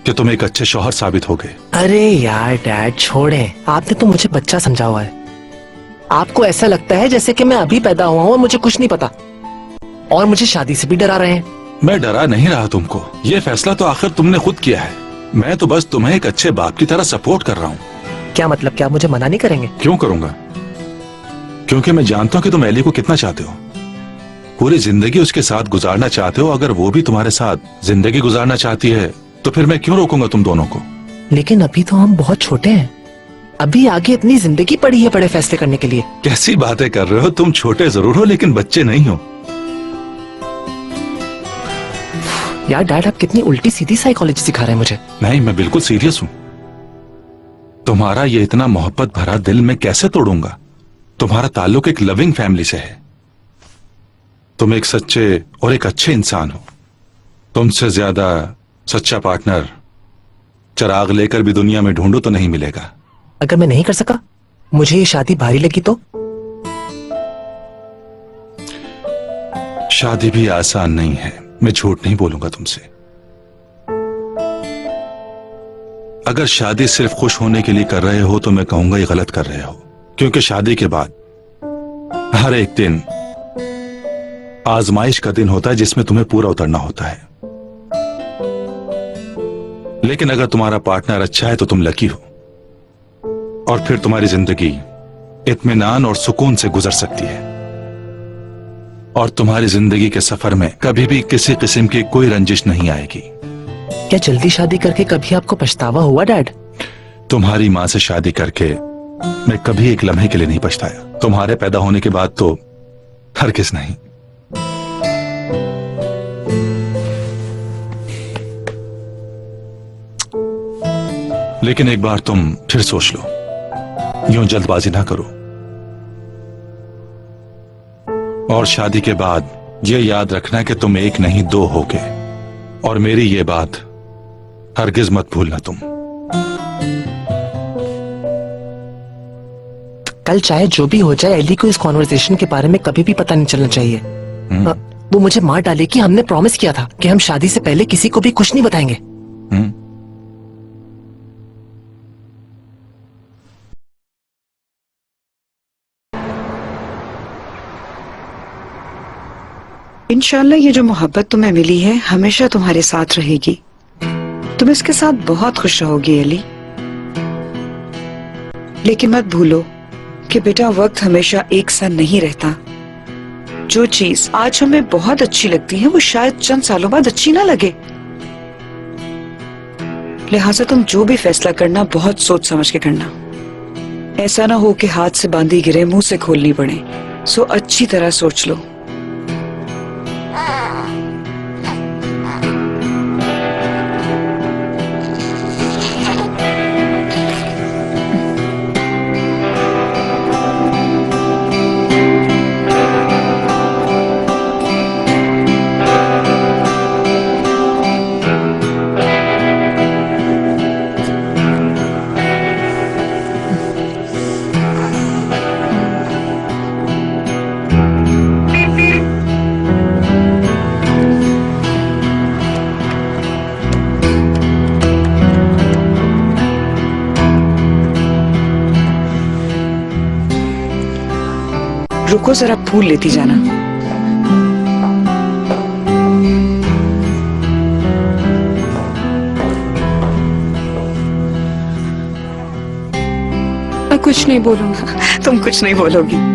कि तुम एक अच्छे शौहर साबित होगे। अरे यार डैड छोड़ें, आपने तो मुझे बच्चा समझा हुआ है। आपको ऐसा लगता है जैसे कि मैं अभी पैदा हुआ हूं और मुझे कुछ नहीं पता, और मुझे शादी से भी डरा रहे हैं। मैं डरा नहीं रहा तुमको, ये फैसला तो आखिर तुमने खुद किया है। मैं तो बस तुम्हें एक अच्छे बाप की तरह सपोर्ट कर रहा हूँ। क्या मतलब, क्या आप मुझे मना नहीं करेंगे? क्यों करूंगा? क्योंकि मैं जानता हूं कि तुम एली को कितना चाहते हो, पूरी जिंदगी उसके साथ गुजारना चाहते हो। अगर वो भी तुम्हारे साथ जिंदगी गुजारना चाहती है तो फिर मैं क्यों रोकूंगा तुम दोनों को? लेकिन अभी तो हम बहुत छोटे हैं। अभी आगे इतनी जिंदगी पड़ी है बड़े फैसले करने के लिए। कैसी बातें कर रहे हो? तुम छोटे जरूर हो लेकिन बच्चे नहीं हो। यार डैड, आप कितनी उल्टी सीधी साइकोलॉजी सिखा रहे हैं मुझे। नहीं, मैं बिल्कुल सीरियस हूँ। तुम्हारा ये इतना मोहब्बत भरा दिल मैं कैसे तोड़ूंगा? तुम्हारा ताल्लुक एक लविंग फैमिली से है। तुम एक सच्चे और एक अच्छे इंसान हो। तुमसे ज्यादा सच्चा पार्टनर चिराग लेकर भी दुनिया में ढूंढो तो नहीं मिलेगा। अगर मैं नहीं कर सका, मुझे ये शादी भारी लगी तो? शादी भी आसान नहीं है, मैं झूठ नहीं बोलूंगा तुमसे। अगर शादी सिर्फ खुश होने के लिए कर रहे हो तो मैं कहूंगा ये गलत कर रहे हो, क्योंकि शादी के बाद हर एक दिन आजमाइश का दिन होता है जिसमें तुम्हें पूरा उतरना होता है। लेकिन अगर तुम्हारा पार्टनर अच्छा है तो तुम लकी हो, और फिर तुम्हारी जिंदगी इत्मीनान और सुकून से गुजर सकती है, और तुम्हारी जिंदगी के सफर में कभी भी किसी किस्म की कोई रंजिश नहीं आएगी। क्या जल्दी शादी करके कभी आपको पछतावा हुआ डैड? तुम्हारी मां से शादी करके मैं कभी एक लम्हे के लिए नहीं पछताया। तुम्हारे पैदा होने के बाद तो हरगिज़ नहीं। लेकिन एक बार तुम फिर सोच लो, यूं जल्दबाजी ना करो, और शादी के बाद ये याद रखना कि तुम एक नहीं दो होगे, और मेरी ये बात हरगिज मत भूलना तुम। कल चाहे जो भी हो जाए, एली को इस कॉन्वर्सेशन के बारे में कभी भी पता नहीं चलना चाहिए। वो मुझे मार डाले कि हमने प्रॉमिस किया था कि हम शादी से पहले किसी को भी कुछ नहीं बताएंगे। इंशाल्लाह ये जो मोहब्बत तुम्हें मिली है हमेशा तुम्हारे साथ रहेगी। तुम इसके साथ बहुत खुश रहोगी एली। लेकिन मत भूलो कि बेटा वक्त हमेशा एक सा नहीं रहता। जो चीज आज हमें बहुत अच्छी लगती है वो शायद चंद सालों बाद अच्छी ना लगे। लिहाजा तुम जो भी फैसला करना बहुत सोच समझ के करना। ऐसा ना हो कि हाथ से बांधी गिरे मुंह से खोलनी पड़े। सो अच्छी तरह सोच लो। रुको जरा फूल लेती जाना। मैं कुछ नहीं बोलूंगा। तुम कुछ नहीं बोलोगी।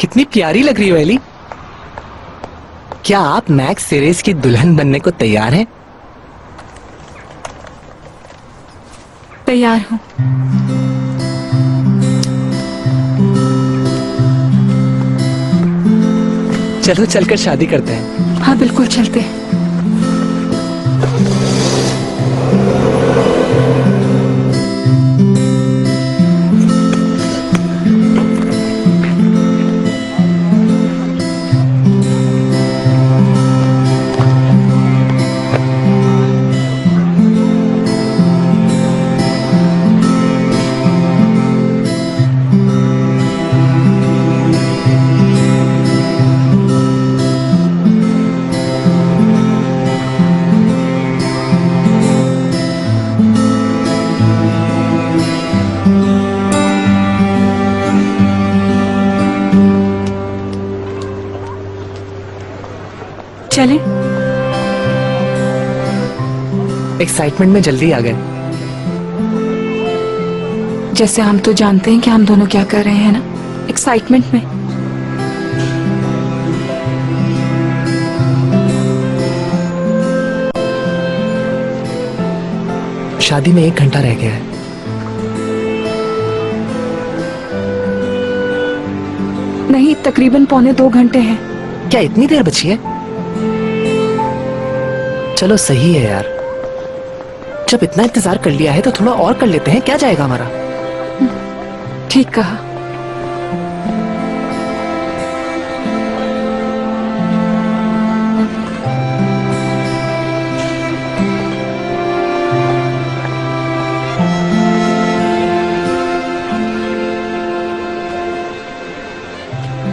कितनी प्यारी लग रही हो एली। क्या आप मैक्स सीरीज की दुल्हन बनने को तैयार हैं? तैयार हूँ। चलो चलकर शादी करते हैं। हाँ बिल्कुल चलते हैं। चलें? एक्साइटमेंट में जल्दी आ गए। जैसे हम तो जानते हैं कि हम दोनों क्या कर रहे हैं ना, एक्साइटमेंट में। शादी में 1 घंटा रह गया है। नहीं, तकरीबन 1.25 घंटे हैं। क्या इतनी देर बची है? चलो सही है यार, जब इतना इंतजार कर लिया है तो थोड़ा और कर लेते हैं, क्या जाएगा हमारा। ठीक कहा।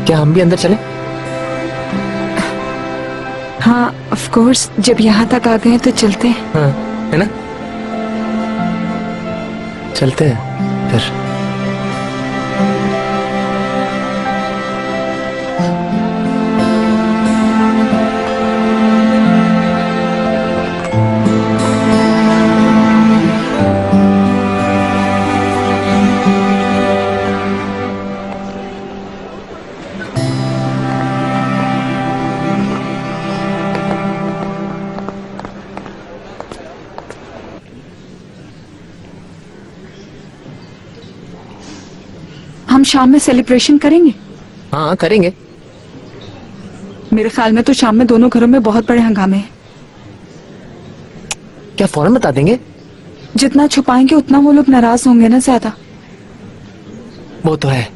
क्या हम भी अंदर चलें? हाँ ऑफ कोर्स, जब यहाँ तक आ गए तो चलते हैं। हाँ, है ना? चलते हैं फिर। हम शाम में सेलिब्रेशन करेंगे। हाँ करेंगे। मेरे ख्याल में तो शाम में दोनों घरों में बहुत बड़े हंगामे हैं। क्या फौरन बता देंगे? जितना छुपाएंगे उतना वो लोग नाराज होंगे ना ज्यादा। वो तो है।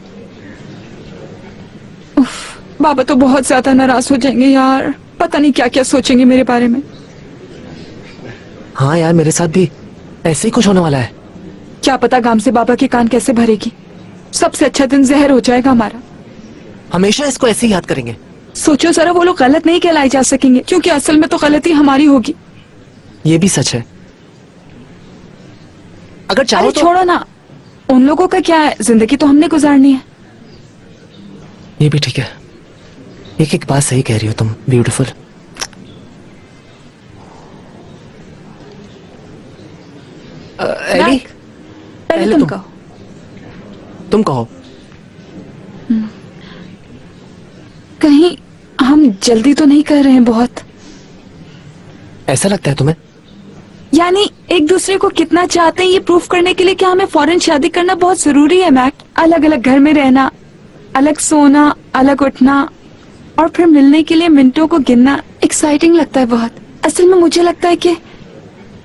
उफ, बाबा तो बहुत ज्यादा नाराज हो जाएंगे यार, पता नहीं क्या क्या सोचेंगे मेरे बारे में। हाँ यार, मेरे साथ भी ऐसे ही कुछ होने वाला है। क्या पता गाम से बाबा के कान कैसे भरेगी। सबसे अच्छा दिन जहर हो जाएगा हमारा। हमेशा इसको ऐसे ही याद करेंगे। सोचो जरा, वो लोग गलत नहीं कहलाए जा सकेंगे, क्योंकि असल में तो गलती हमारी होगी। ये भी सच है। अगर चाहो अरे तो छोड़ो ना, उन लोगों का क्या है, जिंदगी तो हमने गुजारनी है। ये भी ठीक है। एक एक बात सही कह रही हो तुम, ब्यूटीफुल। एली, पहले तुम कहो। तुम कहो। कहीं हम जल्दी तो नहीं कर रहे हैं बहुत? ऐसा लगता है तुम्हें? यानी एक दूसरे को कितना चाहते हैं ये प्रूफ करने के लिए क्या हमें फौरन शादी करना बहुत जरूरी है मैक? अलग अलग घर में रहना, अलग सोना, अलग उठना और फिर मिलने के लिए मिनटों को गिनना एक्साइटिंग लगता है बहुत। असल में मुझे लगता है कि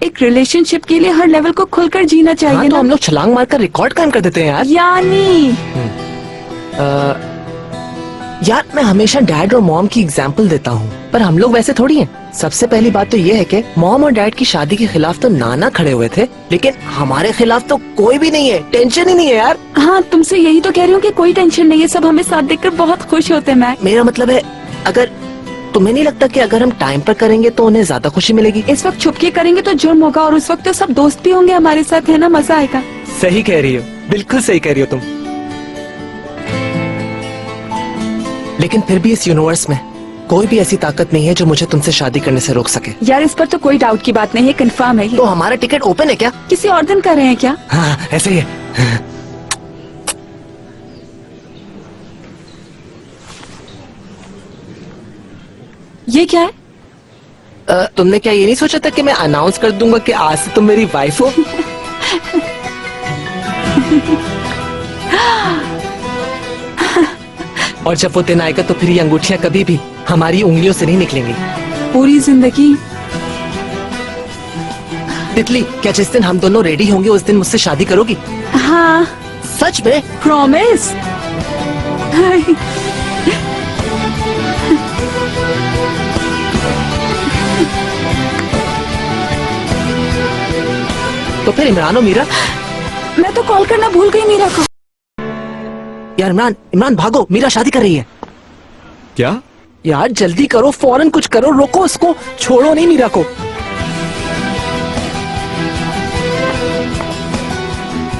एक रिलेशनशिप के लिए हर लेवल को खुलकर जीना चाहिए। हाँ, तो ना? हम लोग छलांग मारकर रिकॉर्ड कायम कर देते हैं यार। यानी यार मैं हमेशा डैड और मॉम की एग्जाम्पल देता हूँ, पर हम लोग वैसे थोड़ी हैं। सबसे पहली बात तो ये है कि मॉम और डैड की शादी के खिलाफ तो नाना खड़े हुए थे, लेकिन हमारे खिलाफ तो कोई भी नहीं है। टेंशन ही नहीं है यार। हाँ, तुमसे यही तो कह रही हूँ कि कोई टेंशन नहीं है, सब हमें साथ देखकर बहुत खुश होते हैं मैक। मेरा मतलब है, अगर तुम्हें नहीं लगता कि अगर हम टाइम पर करेंगे तो उन्हें ज्यादा खुशी मिलेगी? इस वक्त छुपके करेंगे तो जुर्म होगा, और उस वक्त तो सब दोस्त भी होंगे हमारे साथ, है ना? मजा आएगा। सही कह रही हो, बिल्कुल सही कह रही हो तुम। लेकिन फिर भी इस यूनिवर्स में कोई भी ऐसी ताकत नहीं है जो मुझे तुमसे शादी करने से रोक सके। यार इस पर तो कोई डाउट की बात नहीं है, कंफर्म है ये। तो हमारा टिकट ओपन है क्या? किसी और दिन कर रहे हैं क्या? हाँ ऐसे ही है। ये क्या है? तुमने क्या ये नहीं सोचा था कि मैं अनाउंस कर दूंगा कि आज से तुम मेरी वाइफ हो? और जब वो दिन आएगा तो फिर ये अंगूठियां कभी भी हमारी उंगलियों से नहीं निकलेंगी। पूरी जिंदगी। तितली, क्या जिस दिन हम दोनों रेडी होंगे उस दिन मुझसे शादी करोगी? हाँ। सच में? प्रॉमिस। तो फिर इमरान और मीरा? मैं तो कॉल करना भूल गई मीरा को। यार इमरान भागो, मीरा शादी कर रही है। क्या? यार जल्दी करो, फौरन कुछ करो, रोको उसको, छोड़ो नहीं मीरा को।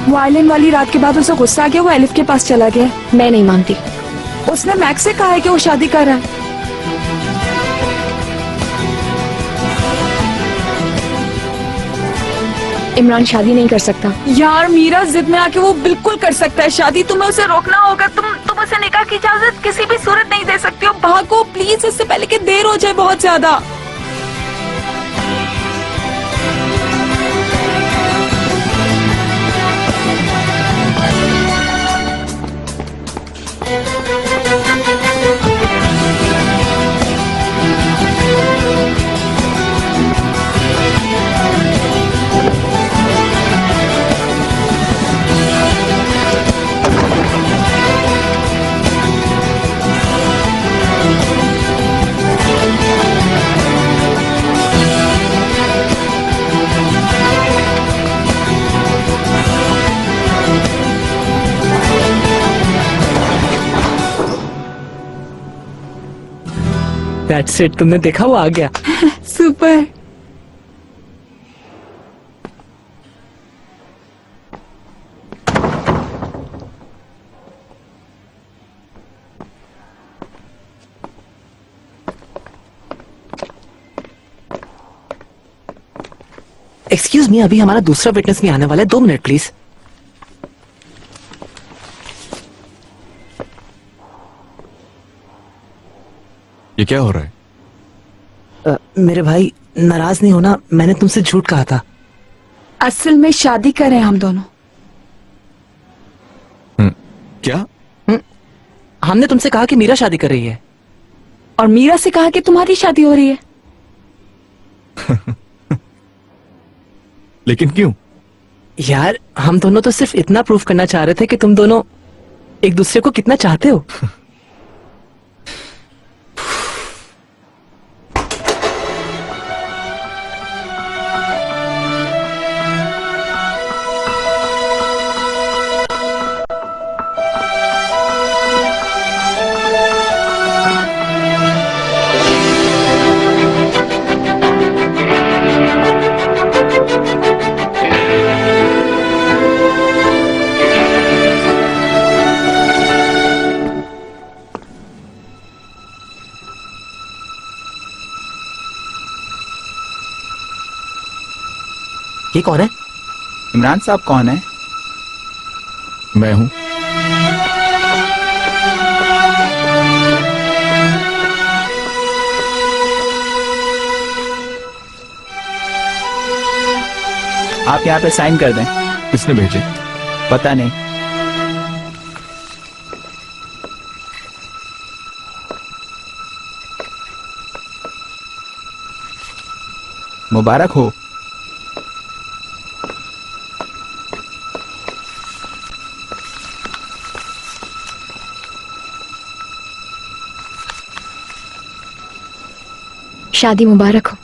वायलिन वाली रात के बाद उसे गुस्सा आ गया, वो एलिफ के पास चला गया। मैं नहीं मानती। उसने मैक्स से कहा है कि वो शादी कर रहा है। इमरान शादी नहीं कर सकता। यार मीरा जिद में आके वो बिल्कुल कर सकता है शादी, तुम्हें उसे रोकना होगा। तुम उसे निकाह की इजाजत किसी भी सूरत नहीं दे सकती हो। भागो प्लीज, इससे पहले कि देर हो जाए बहुत ज्यादा। दैट्स इट, तुमने देखा वो आ गया। सुपर। एक्सक्यूज मी, अभी हमारा दूसरा विटनेस भी आने वाला है, 2 मिनट प्लीज। ये क्या हो रहा है? मेरे भाई नाराज नहीं होना, मैंने तुमसे झूठ कहा था। असल में शादी कर रहे हैं हम दोनों। क्या? हमने तुमसे कहा कि मीरा शादी कर रही है। और मीरा से कहा कि तुम्हारी शादी हो रही है। लेकिन क्यों? यार हम दोनों तो सिर्फ इतना प्रूफ करना चाह रहे थे कि तुम दोनों एक दूसरे को कितना चाहते हो। ये कौन है? इमरान साहब कौन है? मैं हूं। आप यहाँ पे साइन कर दें। किसने भेजे? पता नहीं। मुबारक हो। शादी मुबारक हो।